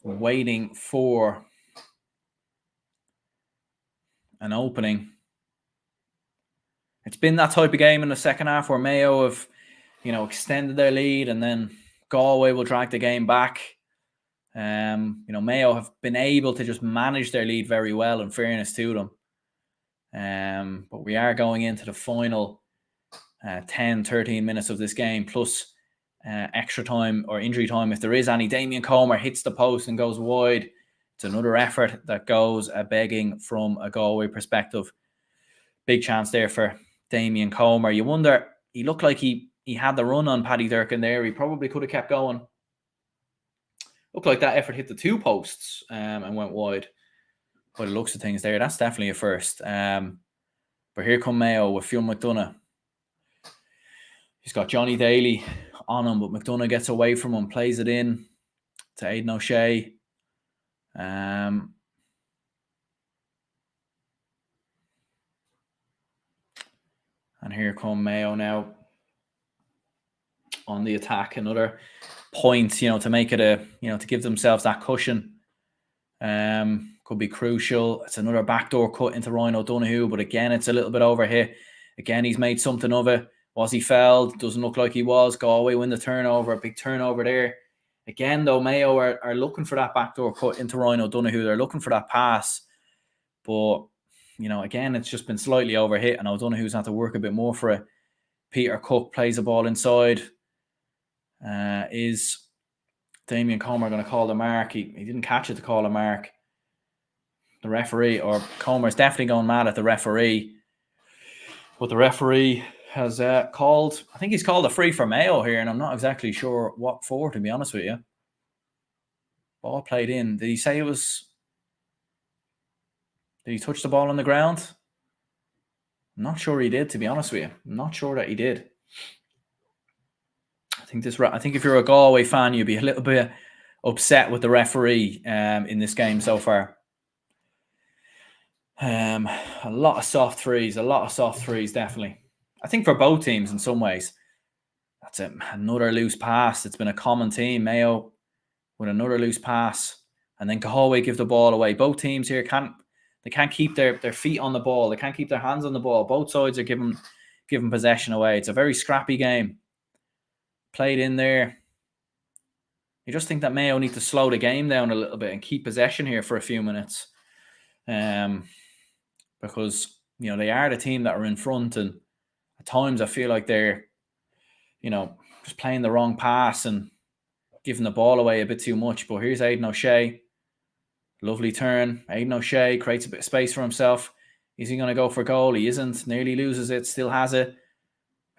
waiting for an opening. It's been that type of game in the second half where Mayo have, extended their lead, and then Galway will drag the game back. Mayo have been able to just manage their lead very well, in fairness to them. But we are going into the final 10, 13 minutes of this game, plus extra time or injury time if there is any. Damien Comer hits the post and goes wide. It's another effort that goes begging from a Galway perspective. Big chance there for Damien Comer. You wonder, he looked like he had the run on Paddy Durkin there. He probably could have kept going. Looked like that effort hit the 2 posts and went wide. By the looks of things there, that's definitely a first. But here come Mayo with Fionn McDonagh. He's got Johnny Daly on him, but McDonagh gets away from him, plays it in to Aidan O'Shea. And here come Mayo now on the attack. Another point, to make it to give themselves that cushion. Could be crucial. It's another backdoor cut into Ryan O'Donoghue, but again, it's a little bit overhit. Again, he's made something of it. Was he fouled? Doesn't look like he was. Galway win the turnover. Big turnover there. Again, though, Mayo are looking for that backdoor cut into Ryan O'Donoghue. They're looking for that pass. But, again, it's just been slightly overhit, and O'Donoghue's had to work a bit more for it. Peter Cook plays the ball inside. Is Damien Comer going to call the mark? He didn't catch it to call a mark. The referee, or Comer's definitely going mad at the referee. But the referee has called, I think he's called a free for Mayo here, and I'm not exactly sure what for, to be honest with you. Ball played in. Did he say it was... Did he touch the ball on the ground? I'm not sure he did, to be honest with you. I'm not sure that he did. I think if you're a Galway fan, you'd be a little bit upset with the referee in this game so far. A lot of soft threes, definitely. I think for both teams in some ways. That's it. Another loose pass. It's been a common theme. Mayo with another loose pass, and then Galway give the ball away. Both teams here can't keep their feet on the ball. They can't keep their hands on the ball. Both sides are giving possession away. It's a very scrappy game. Played in there. You just think that Mayo need to slow the game down a little bit and keep possession here for a few minutes. Because, they are the team that are in front, and at times I feel like they're, just playing the wrong pass and giving the ball away a bit too much. But here's Aidan O'Shea. Lovely turn. Aidan O'Shea creates a bit of space for himself. Is he going to go for goal? He isn't. Nearly loses it. Still has it.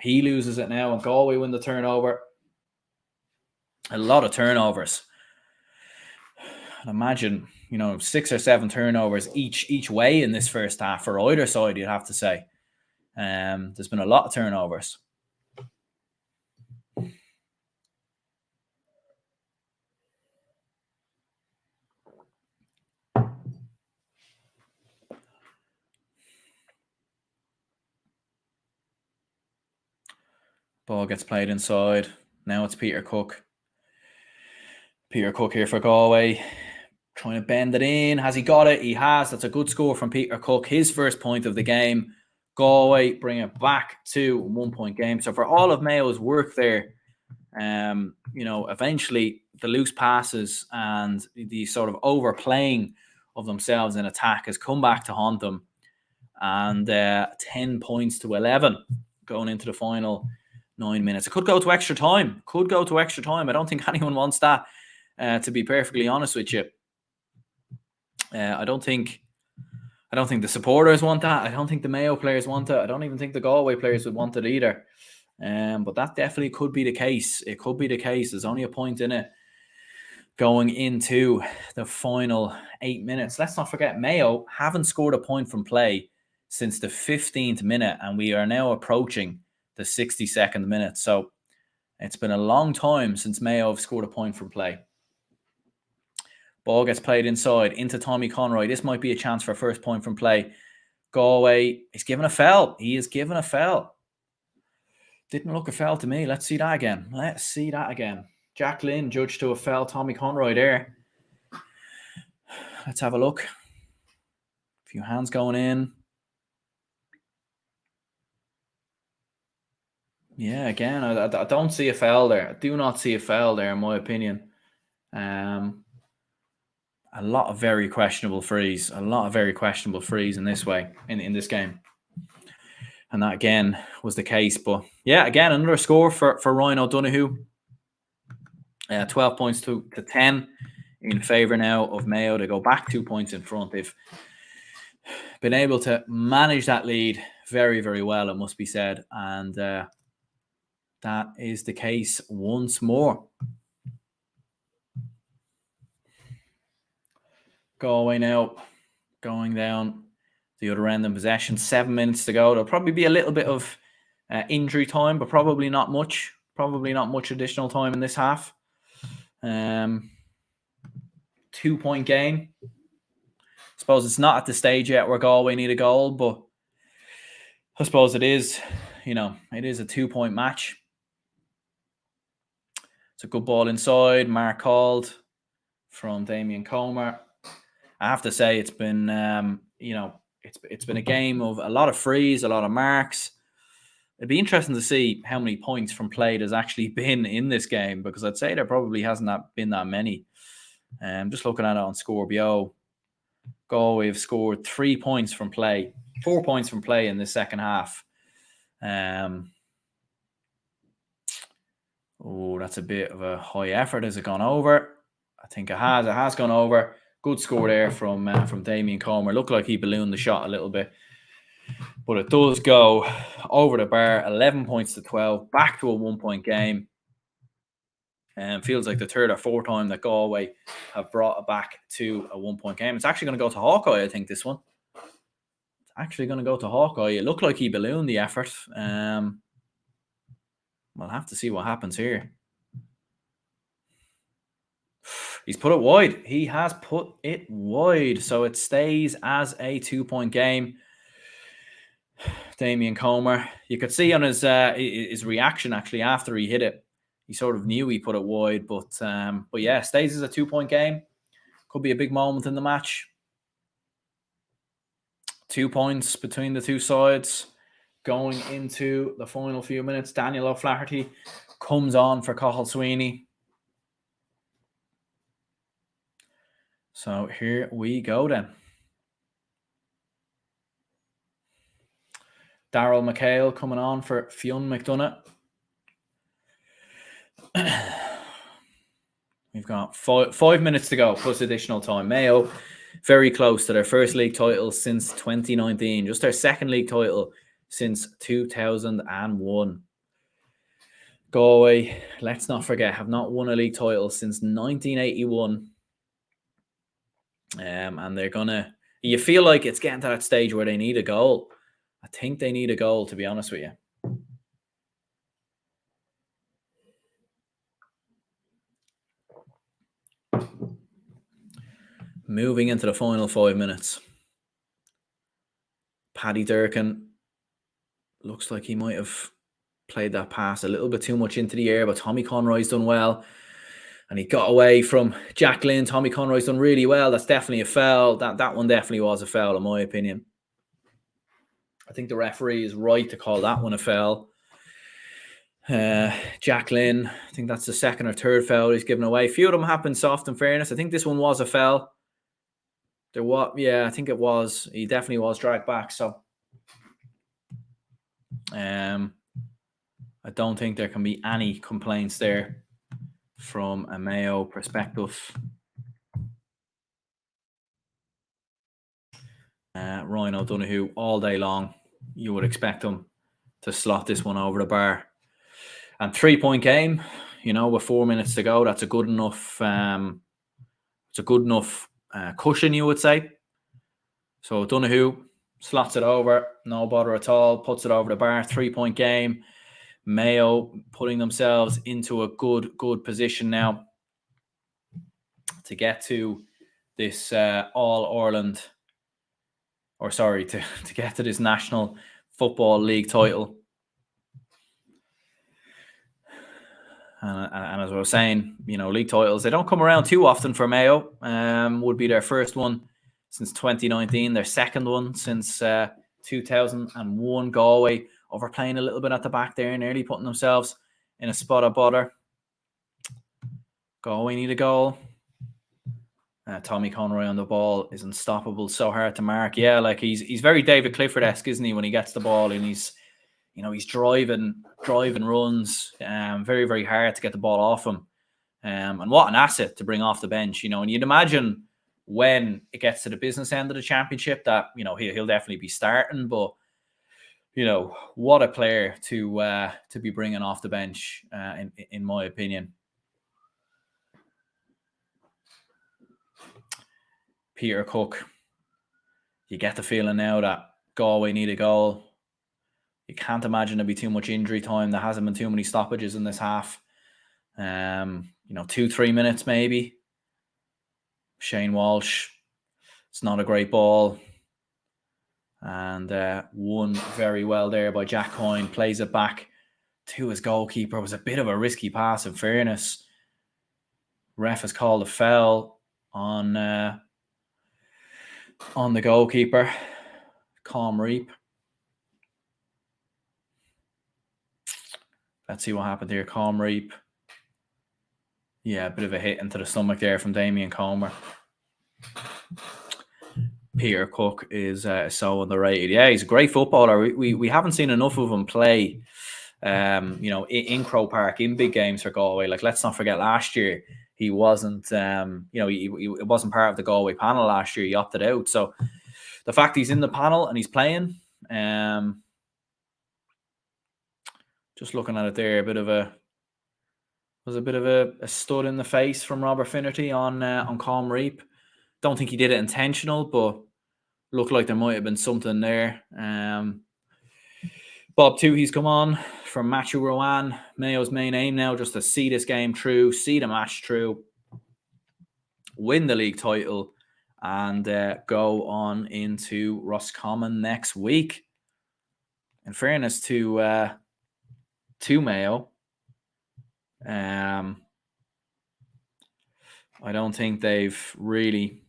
He loses it now, and Galway win the turnover. A lot of turnovers. And imagine, 6 or 7 turnovers each way in this first half for either side, you'd have to say. There's been a lot of turnovers. Ball gets played inside. Now it's Peter Cook. Peter Cook here for Galway. Trying to bend it in. Has he got it? He has. That's a good score from Peter Cook. His first point of the game. Galway bring it back to a 1 point game. So for all of Mayo's work there, eventually the loose passes and the sort of overplaying of themselves in attack has come back to haunt them. And 10 points to 11 going into the final 9 minutes. It could go to extra time. I don't think anyone wants that, to be perfectly honest with you. I don't think the supporters want that. I don't think the Mayo players want it. I don't even think the Galway players would want it either. But that definitely could be the case. It could be the case. There's only a point in it going into the final 8 minutes. Let's not forget, Mayo haven't scored a point from play since the 15th minute, and we are now approaching the 62nd minute. So it's been a long time since Mayo have scored a point from play. Ball gets played inside into Tommy Conroy. This might be a chance for first point from play. Galway is given a foul. He is given a foul. Didn't look a foul to me. Let's see that again. Jack Lynn judged to a foul. Tommy Conroy there. Let's have a look. A few hands going in. Yeah, again, I don't see a foul there. I do not see a foul there, in my opinion. A lot of very questionable frees. In this way, in this game. And that, again, was the case. But, yeah, again, another score for Ryan O'Donoghue. 12 points to 10 in favour now of Mayo. They go back 2 points in front. They've been able to manage that lead very, very well, it must be said. And that is the case once more. Galway now going down the other end in possession. 7 minutes to go. There'll probably be a little bit of injury time, but probably not much. Additional time in this half. 2 point game. I suppose it's not at the stage yet where Galway need a goal, but I suppose it is. It is a 2 point match. It's a good ball inside. Mark called from Damien Comer. I have to say it's been, it's been a game of a lot of frees, a lot of marks. It'd be interesting to see how many points from play there's actually been in this game, because I'd say there probably hasn't been that many. Just looking at it on Scorebio, Galway have scored 3 points from play, 4 points from play in the second half. That's a bit of a high effort. Has it gone over? I think it has. It has gone over. Good score there from Damien Comer. Looked like he ballooned the shot a little bit. But it does go over the bar. 11 points to 12. Back to a 1 point game. Feels like the third or fourth time that Galway have brought it back to a 1 point game. It's actually going to go to Hawkeye, I think, this one. It's actually going to go to Hawkeye. It looked like he ballooned the effort. We'll have to see what happens here. He's put it wide. He has put it wide. So it stays as a 2 point game. Damien Comer. You could see on his reaction, actually, after he hit it. He sort of knew he put it wide. But yeah, stays as a 2 point game. Could be a big moment in the match. 2 points between the two sides. Going into the final few minutes, Daniel O'Flaherty comes on for Cathal Sweeney. So here we go then. Daryl McHale coming on for Fionn McDonough. We've got 5 minutes to go plus additional time. Mayo very close to their first league title since 2019. Just their second league title since 2001. Galway, let's not forget, have not won a league title since 1981. And they're gonna. You feel like it's getting to that stage where they need a goal. I think they need a goal, to be honest with you. Moving into the final 5 minutes. Paddy Durkin looks like he might have played that pass a little bit too much into the air, but Tommy Conroy's done well. And he got away from Jack Glynn. Tommy Conroy's done really well. That's definitely a foul. That one definitely was a foul, in my opinion. I think the referee is right to call that one a foul. Jack Glynn, I think that's the second or third foul he's given away. A few of them happened soft, in fairness. I think this one was a foul. I think it was. He definitely was dragged back. So, I don't think there can be any complaints there from a Mayo perspective. Ryan O'Donoghue, all day long, you would expect him to slot this one over the bar. And 3-point game, with 4 minutes to go, that's a good enough. It's a good enough cushion, you would say. So O'Donoghue slots it over, no bother at all, puts it over the bar. 3-point game. Mayo putting themselves into a good position now to get to this All-Ireland, to get to this National Football League title. And as I was saying, league titles, they don't come around too often for Mayo. Would be their first one since 2019, their second one since 2001. Galway overplaying a little bit at the back there, nearly putting themselves in a spot of bother. Galway need a goal. Tommy Conroy on the ball is unstoppable, so hard to mark. Yeah, like he's very David Clifford-esque, isn't he, when he gets the ball and he's driving runs, very, very hard to get the ball off him. And what an asset to bring off the bench, and you'd imagine when it gets to the business end of the championship that, he'll definitely be starting, but, what a player to be bringing off the bench, in my opinion. Peter Cook, you get the feeling now that Galway need a goal. You can't imagine there'll be too much injury time. There hasn't been too many stoppages in this half. 2-3 minutes maybe. Shane Walsh, it's not a great ball. And won very well there by Jack Coyne. Plays it back to his goalkeeper. It was a bit of a risky pass, in fairness. Ref has called a foul on the goalkeeper, Calm Reap. Let's see what happened here. Calm Reap. Yeah, a bit of a hit into the stomach there from Damien Comer. Peter Cook is so underrated. Yeah, he's a great footballer. We haven't seen enough of him play, in Croke Park in big games for Galway. Like, let's not forget last year he wasn't, he wasn't part of the Galway panel last year. He opted out. So the fact he's in the panel and he's playing, just looking at it there, a bit of a stud in the face from Robert Finnerty on Calm Reap. Don't think he did it intentional, but looked like there might have been something there. Bob Toohey's come on from Matthew Rowan. Mayo's main aim now just to see this game through, see the match through, win the league title, and go on into Roscommon next week. In fairness to Mayo, I don't think they've really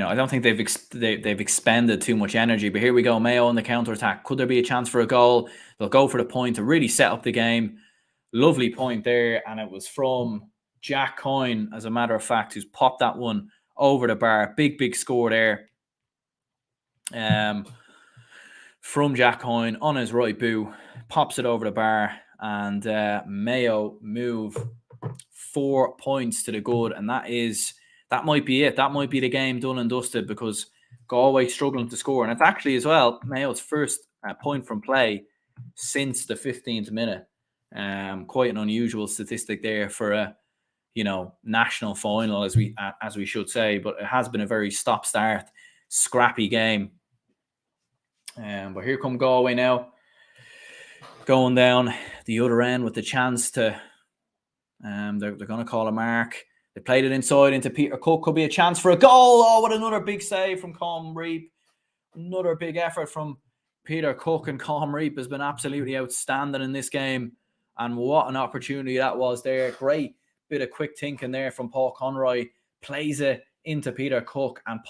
I don't think they've expended too much energy. But here we go, Mayo on the counter-attack. Could there be a chance for a goal? They'll go for the point to really set up the game. Lovely point there, and it was from Jack Coyne, as a matter of fact, who's popped that one over the bar. Big score there. From Jack Coyne on his right boot, pops it over the bar, and Mayo move 4 points to the good, and that might be it. That might be the game done and dusted, because Galway struggling to score, and it's actually as well Mayo's first point from play since the 15th minute. Quite an unusual statistic there for a national final, as we should say, but it has been a very stop-start, scrappy game. But here come Galway now, going down the other end with the chance to. They're going to call a mark. They played it inside into Peter Cook. Could be a chance for a goal. Oh, what another big save from Colm Reap. Another big effort from Peter Cook, and Colm Reap has been absolutely outstanding in this game. And what an opportunity that was there. Great bit of quick thinking there from Paul Conroy. Plays it into Peter Cook, and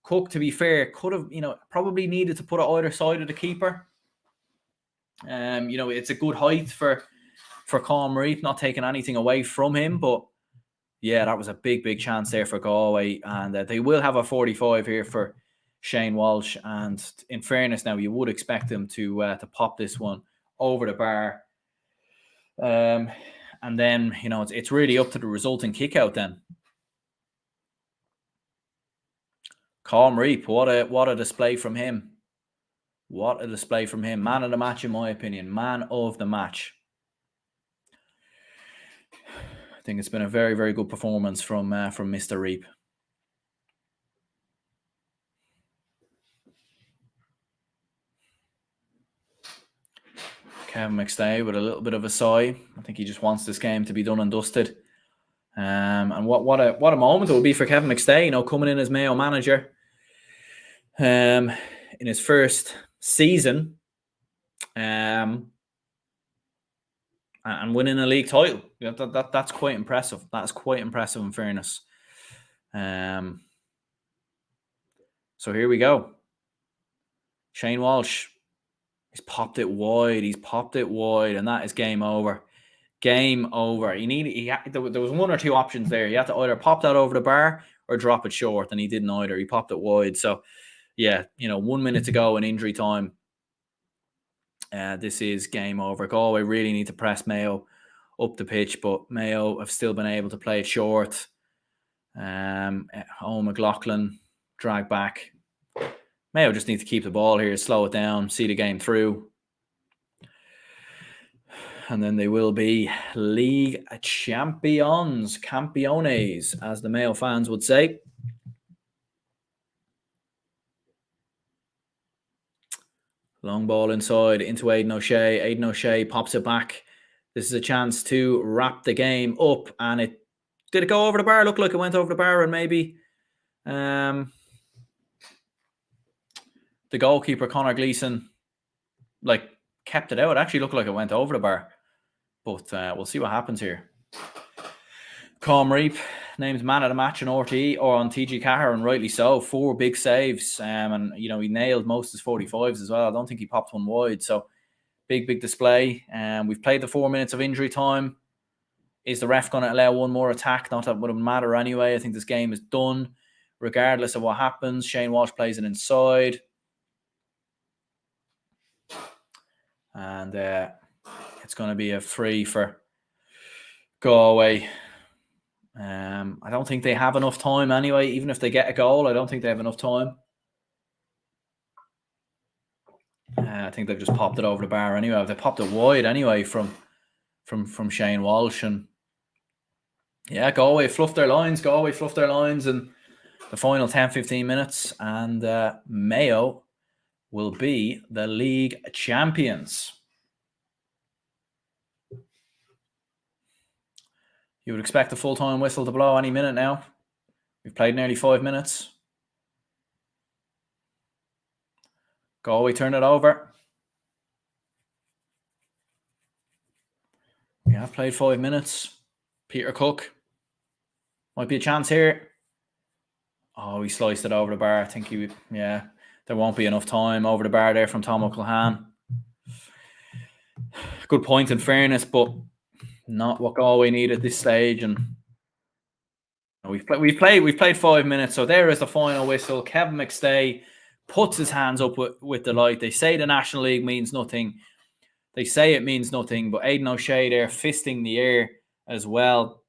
Cook, to be fair, could have, probably needed to put it either side of the keeper. It's a good height for Colm Reap, not taking anything away from him, but yeah, that was a big chance there for Galway, and they will have a 45 here for Shane Walsh. And in fairness, now you would expect him to pop this one over the bar, and then it's really up to the resulting kick out then. Colm Reap, what a display from him. What a display from him. Man of the match, in my opinion. Man of the match. I think it's been a very good performance from Mr. Reap. Kevin McStay with a little bit of a sigh. I think he just wants this game to be done and dusted. And what a moment it would be for Kevin McStay, coming in as Mayo manager in his first season, and winning a league title. That's quite impressive. That's quite impressive in fairness. So here we go. Shane Walsh. He's popped it wide. And that is game over. Game over. There was one or two options there. You had to either pop that over the bar or drop it short, and he didn't either. He popped it wide. So, yeah, 1 minute to go in injury time. This is game over. Galway really need to press Mayo up the pitch, but Mayo have still been able to play it short. McLaughlin drag back. Mayo just need to keep the ball here, slow it down, see the game through. And then they will be league champions, campeones, as the Mayo fans would say. Long ball inside into Aidan O'Shea. Aidan O'Shea pops it back. This is a chance to wrap the game up. And did it go over the bar? Looked like it went over the bar, and maybe the goalkeeper, Conor Gleeson, kept it out. It actually looked like it went over the bar. But we'll see what happens here. Colm Reap named man of the match in RTE or on TG Cahir, and rightly so. 4 big saves, and he nailed most of his 45s as well. I don't think he popped one wide. So big display. We've played the 4 minutes of injury time. Is the ref going to allow one more attack? Not that it would matter anyway. I think this game is done regardless of what happens. Shane Walsh plays it inside, and it's going to be a free for Galway. I don't think they have enough time anyway. Even if they get a goal, I don't think they have enough time. I think they've just popped it over the bar anyway. They popped it wide anyway from Shane Walsh. And yeah, Galway fluffed their lines. In the final 10-15 minutes. And Mayo will be the league champions. You would expect the full-time whistle to blow any minute now. We've played nearly 5 minutes. Galway turn it over. We have played 5 minutes. Peter Cook. Might be a chance here. Oh, he sliced it over the bar. I think there won't be enough time over the bar there from Tom O'Callaghan. Good point in fairness, but not what Galway need at this stage. And we've played 5 minutes. So there is the final whistle. Kevin McStay puts his hands up with delight. They say the National League means nothing. They say it means nothing, but Aidan O'Shea there fisting the air as well.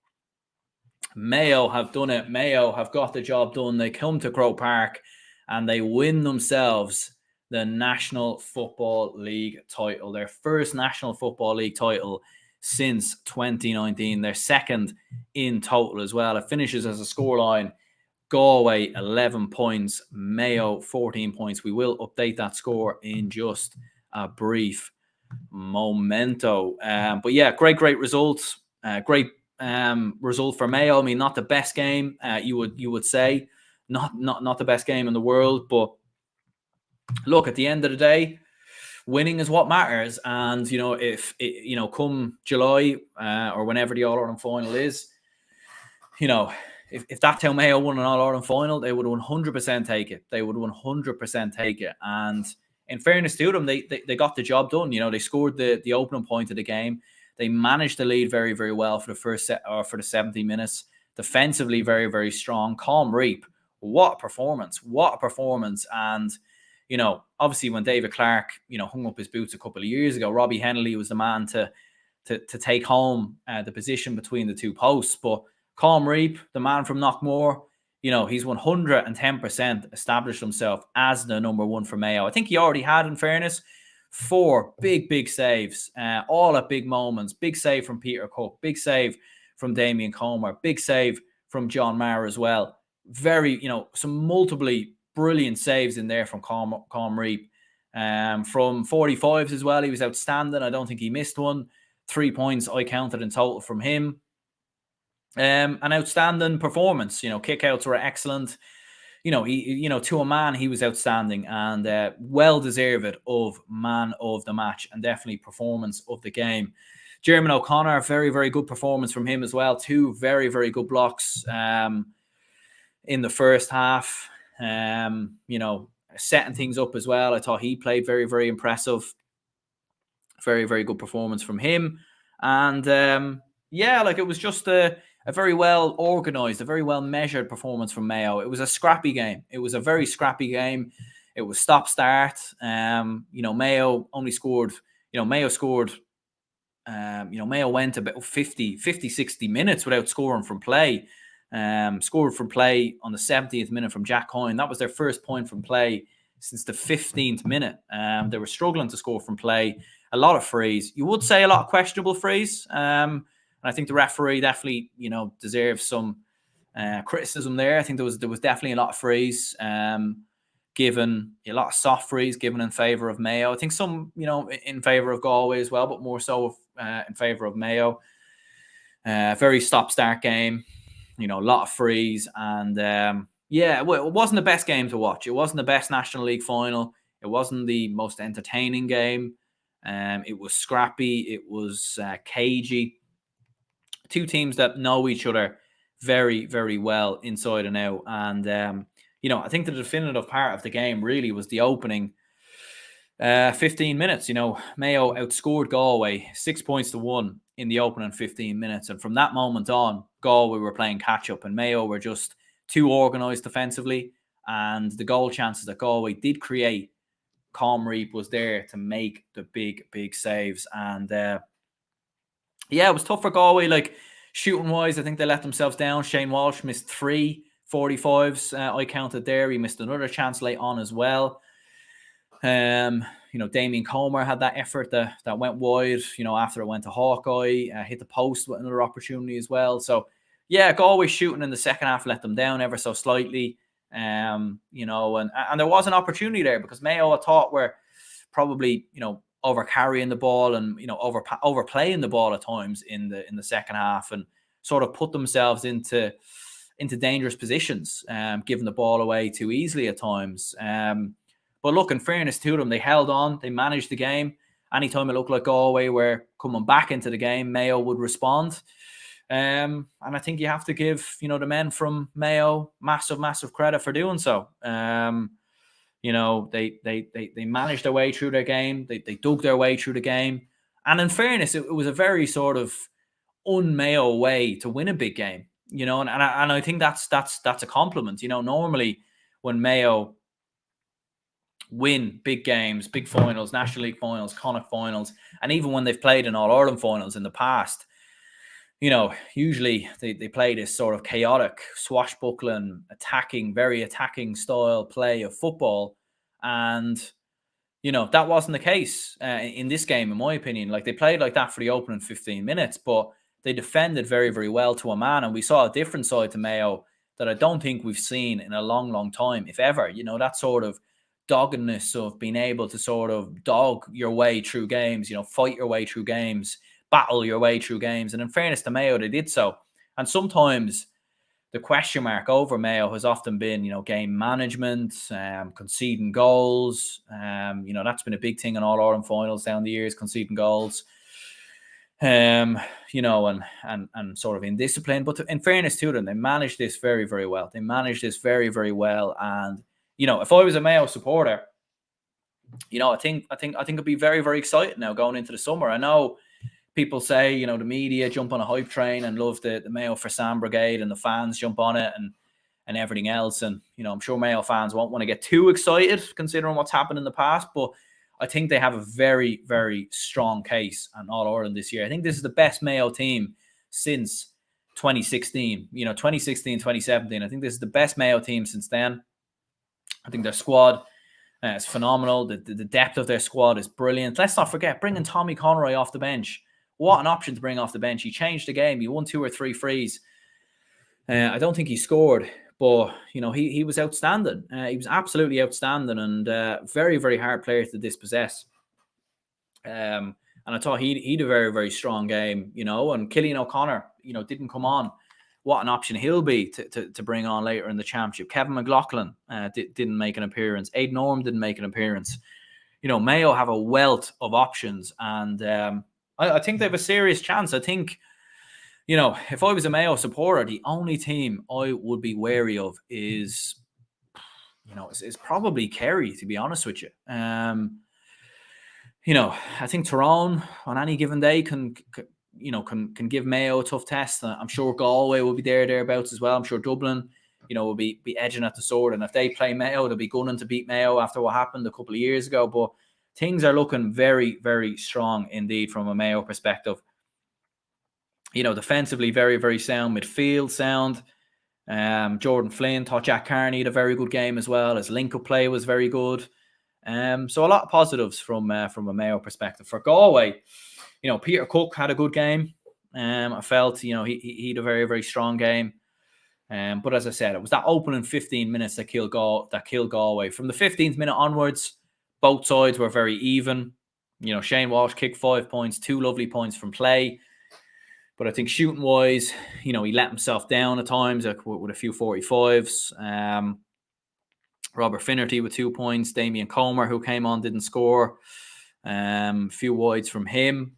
Mayo have done it. Mayo have got the job done. They come to Croke Park and they win themselves the National Football League title. Their first National Football League title since 2019. Their second in total as well. It finishes as a scoreline. Galway 11 points, Mayo 14 points. We will update that score in just a brief momento. But yeah, great results. Great result for Mayo. I mean, not the best game, you would say, not the best game in the world, but look, at the end of the day, winning is what matters. And if it, come July or whenever the All Ireland final is, if that's how Mayo won an All Ireland final, they would 100% take it. They would 100% take it. And in fairness to them, they got the job done. They scored the opening point of the game. They managed to lead very, very well for the first set, or for the 70 minutes. Defensively, very, very strong. Colm Reap, what a performance! What a performance! And obviously, when David Clark, hung up his boots a couple of years ago, Robbie Hennelly was the man to take home the position between the two posts. But Colm Reap, the man from Knockmore, he's 110% established himself as the number one for Mayo. I think he already had, in fairness, 4 big saves, all at big moments. Big save from Peter Cook, big save from Damien Comer, big save from John Maher as well. Very, some multiply brilliant saves in there from Colm Reap. From 45s as well, he was outstanding. I don't think he missed one. 3 points I counted in total from him. An outstanding performance. Kickouts were excellent. To a man, he was outstanding and well deserved of man of the match and definitely performance of the game. Jeremy O'Connor, very, very good performance from him as well. 2 very, very good blocks in the first half. Setting things up as well. I thought he played very, very impressive. Very, very good performance from him. And it was just a very well organised, a very well measured performance from Mayo. It was a scrappy game. It was a very scrappy game. It was stop-start. Mayo only scored, Mayo scored, Mayo went about 50, 60 minutes without scoring from play. Scored from play on the 70th minute from Jack Coyne. That was their first point from play since the 15th minute. They were struggling to score from play. A lot of frees. You would say a lot of questionable frees. And I think the referee definitely, deserves some criticism there. I think there was definitely a lot of frees given, a lot of soft frees given in favour of Mayo. I think some, in favour of Galway as well, but more so in favour of Mayo. Very stop-start game. A lot of frees. And it wasn't the best game to watch. It wasn't the best National League final. It wasn't the most entertaining game. It was scrappy. It was cagey. 2 teams that know each other very, very well inside and out. And, I think the definitive part of the game really was the opening 15 minutes. Mayo outscored Galway 6-1 in the opening 15 minutes. And from that moment on, Galway were playing catch-up and Mayo were just too organised defensively. And the goal chances that Galway did create, Colm Reap was there to make the big saves. And it was tough for Galway. Like, shooting wise, I think they let themselves down. Shane Walsh missed 3 45s. I counted there. He missed another chance late on as well. Damien Comer had that effort that went wide, after it went to Hawkeye, hit the post with another opportunity as well. So, Galway shooting in the second half let them down ever so slightly. And there was an opportunity there because Mayo, I thought, were probably, over carrying the ball and, overplaying the ball at times in the second half and sort of put themselves into dangerous positions, giving the ball away too easily at times. But look, in fairness to them, they held on, they managed the game. Anytime it looked like Galway were coming back into the game, Mayo would respond. And I think you have to give, the men from Mayo massive credit for doing so. They managed their way through their game. They dug their way through the game. And in fairness, it was a very sort of un-Mayo way to win a big game. And I think that's a compliment. Normally when Mayo win big games, big finals, National League finals, Connacht finals, and even when they've played in All-Ireland finals in the past, usually they play this sort of chaotic, swashbuckling, very attacking style play of football. And, that wasn't the case in this game, in my opinion. Like, they played like that for the opening 15 minutes, but they defended very, very well to a man. And we saw a different side to Mayo that I don't think we've seen in a long time, if ever. That sort of doggedness of being able to sort of dog your way through games, fight your way through games, battle your way through games. And in fairness to Mayo, they did so. And sometimes the question mark over Mayo has often been, game management, conceding goals. That's been a big thing in all Ireland finals down the years, conceding goals. And sort of indiscipline. But in fairness to them, they managed this very, very well. And if I was a Mayo supporter, I think it'd be very, very exciting now going into the summer. I know people say, the media jump on a hype train and love the Mayo for Sam Brigade, and the fans jump on it and everything else. And, I'm sure Mayo fans won't want to get too excited considering what's happened in the past, but I think they have a very, very strong case on All-Ireland this year. I think this is the best Mayo team since 2016, 2016, 2017. I think this is the best Mayo team since then. I think their squad is phenomenal. The depth of their squad is brilliant. Let's not forget, bringing Tommy Conroy off the bench. What an option to bring off the bench. He changed the game. He won 2 or 3 frees. I don't think he scored, but, he was outstanding. He was absolutely outstanding, and very, very hard player to dispossess. And I thought he had a very, very strong game, and Cillian O'Connor, didn't come on. What an option he'll be to bring on later in the championship. Kevin McLaughlin didn't make an appearance. Aidan Orme didn't make an appearance. Mayo have a wealth of options, and I think they have a serious chance. I think, if I was a Mayo supporter, the only team I would be wary of is probably Kerry, to be honest with you. I think Tyrone on any given day can give Mayo a tough test. I'm sure Galway will be thereabouts as well. I'm sure Dublin, will be edging at the sword. And if they play Mayo, they'll be gunning to beat Mayo after what happened a couple of years ago. But things are looking very, very strong indeed from a Mayo perspective. Defensively, very, very sound. Midfield sound. Jordan Flynn, thought Jack Carney had a very good game as well. His link-up play was very good. So a lot of positives from a Mayo perspective. For Galway, Peter Cook had a good game. I felt, he had a very, very strong game. But as I said, it was that opening 15 minutes that killed Galway. From the 15th minute onwards, both sides were very even. Shane Walsh kicked 5 points, 2 lovely points from play. But I think shooting-wise, he let himself down at times with a few 45s. Robert Finnerty with 2 points. Damien Comer, who came on, didn't score. A few wides from him.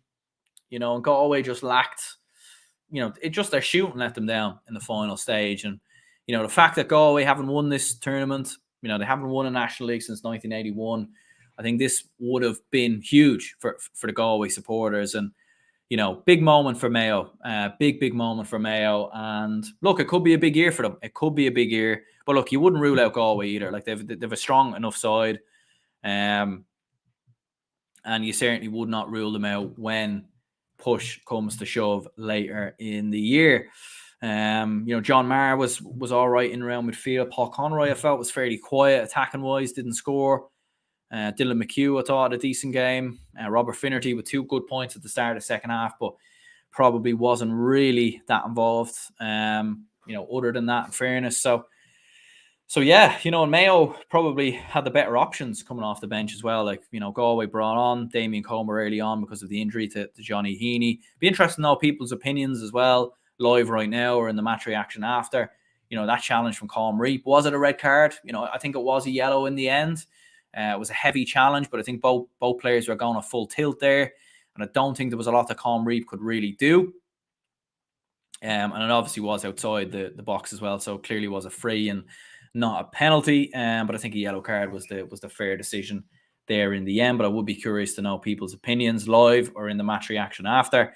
And Galway just lacked, their shooting let them down in the final stage. And, the fact that Galway haven't won this tournament, they haven't won a National League since 1981. I think this would have been huge for the Galway supporters. And, big moment for Mayo. Big moment for Mayo. And look, it could be a big year for them. It could be a big year. But look, you wouldn't rule out Galway either. Like they've a strong enough side. And you certainly would not rule them out when push comes to shove later in the year. John Maher was all right in around midfield. Paul Conroy, I felt, was fairly quiet attacking wise, didn't score. Dylan McHugh, I thought, had a decent game. Robert Finnerty with 2 good points at the start of the second half, but probably wasn't really that involved. Other than that, in fairness. So yeah, and Mayo probably had the better options coming off the bench as well. Like, Galway brought on Damien Comer early on because of the injury to Johnny Heaney. Be interesting to know people's opinions as well, live right now or in the match reaction after. That challenge from Colm Reap. Was it a red card? I think it was a yellow in the end. It was a heavy challenge, but I think both players were going a full tilt there. And I don't think there was a lot that Colm Reap could really do. And it obviously was outside the box as well. So clearly was a free and not a penalty. But I think a yellow card was the fair decision there in the end. But I would be curious to know people's opinions live or in the match reaction after.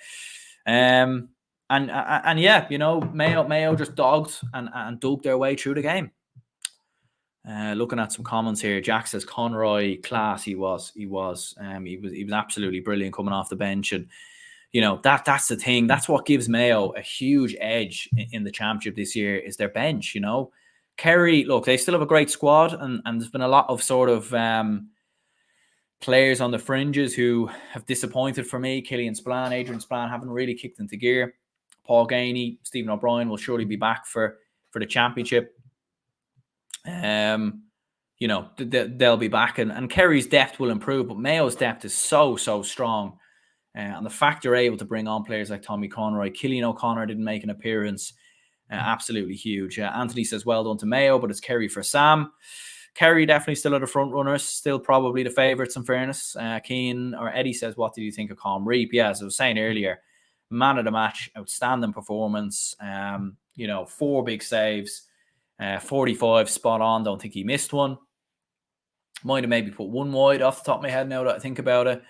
And yeah, Mayo just dogged and dug their way through the game. Looking at some comments here, Jack says Conroy class. He was absolutely brilliant coming off the bench, and that's the thing. That's what gives Mayo a huge edge in the championship this year is their bench. Kerry, look, they still have a great squad, and there's been a lot of sort of players on the fringes who have disappointed for me. Killian Spillane, Adrian Spillane haven't really kicked into gear. Paul Gainey, Stephen O'Brien will surely be back for the championship. They'll be back, and Kerry's depth will improve, but Mayo's depth is so strong. And the fact you're able to bring on players like Tommy Conroy, Cillian O'Connor didn't make an appearance. Absolutely huge. Anthony says, well done to Mayo, but it's Kerry for Sam. Kerry definitely still are the front runners, still probably the favourites in fairness. Keane or Eddie says, what did you think of Colm Reap? Yeah, as I was saying earlier, man of the match, outstanding performance. 4 big saves, 45 spot on. Don't think he missed one. Might have maybe put one wide off the top of my head now that I think about it.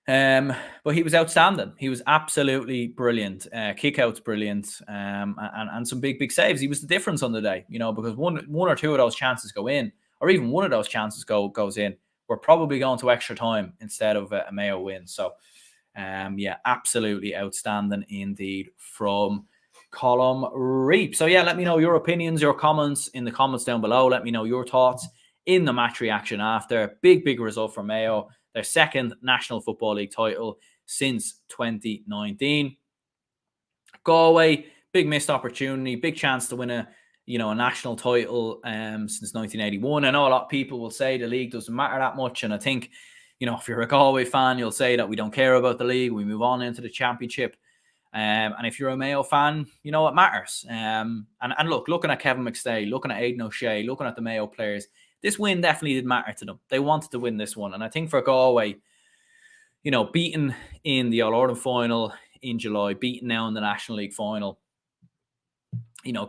But he was outstanding. He was absolutely brilliant. Kickouts brilliant, and some big saves. He was the difference on the day, because one or two of those chances go in, or even one of those chances goes in. We're probably going to extra time instead of a Mayo win. So, absolutely outstanding indeed from Colm Reap. So let me know your opinions, your comments in the comments down below. Let me know your thoughts in the match reaction after. Big result for Mayo. Their second National Football League title since 2019. Galway, big missed opportunity, big chance to win a national title since 1981. I know a lot of people will say the league doesn't matter that much, and I think, if you're a Galway fan, you'll say that we don't care about the league, we move on into the championship. And if you're a Mayo fan, it matters. And look, looking at Kevin McStay, looking at Aidan O'Shea, looking at the Mayo players, this win definitely did matter to them. They wanted to win this one. And I think for Galway, beaten in the All-Ireland final in July, beaten now in the National League final,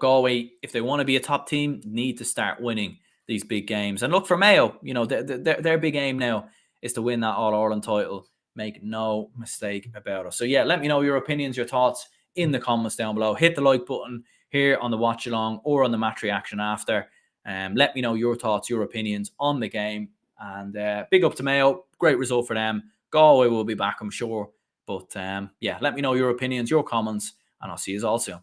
Galway, if they want to be a top team, need to start winning these big games. And look, for Mayo, their big aim now is to win that All-Ireland title. Make no mistake about it. So let me know your opinions, your thoughts in the comments down below. Hit the like button here on the watch along or on the match reaction after. Let me know your thoughts, your opinions on the game. And big up to Mayo. Great result for them. Galway will be back, I'm sure. But let me know your opinions, your comments, and I'll see you all soon.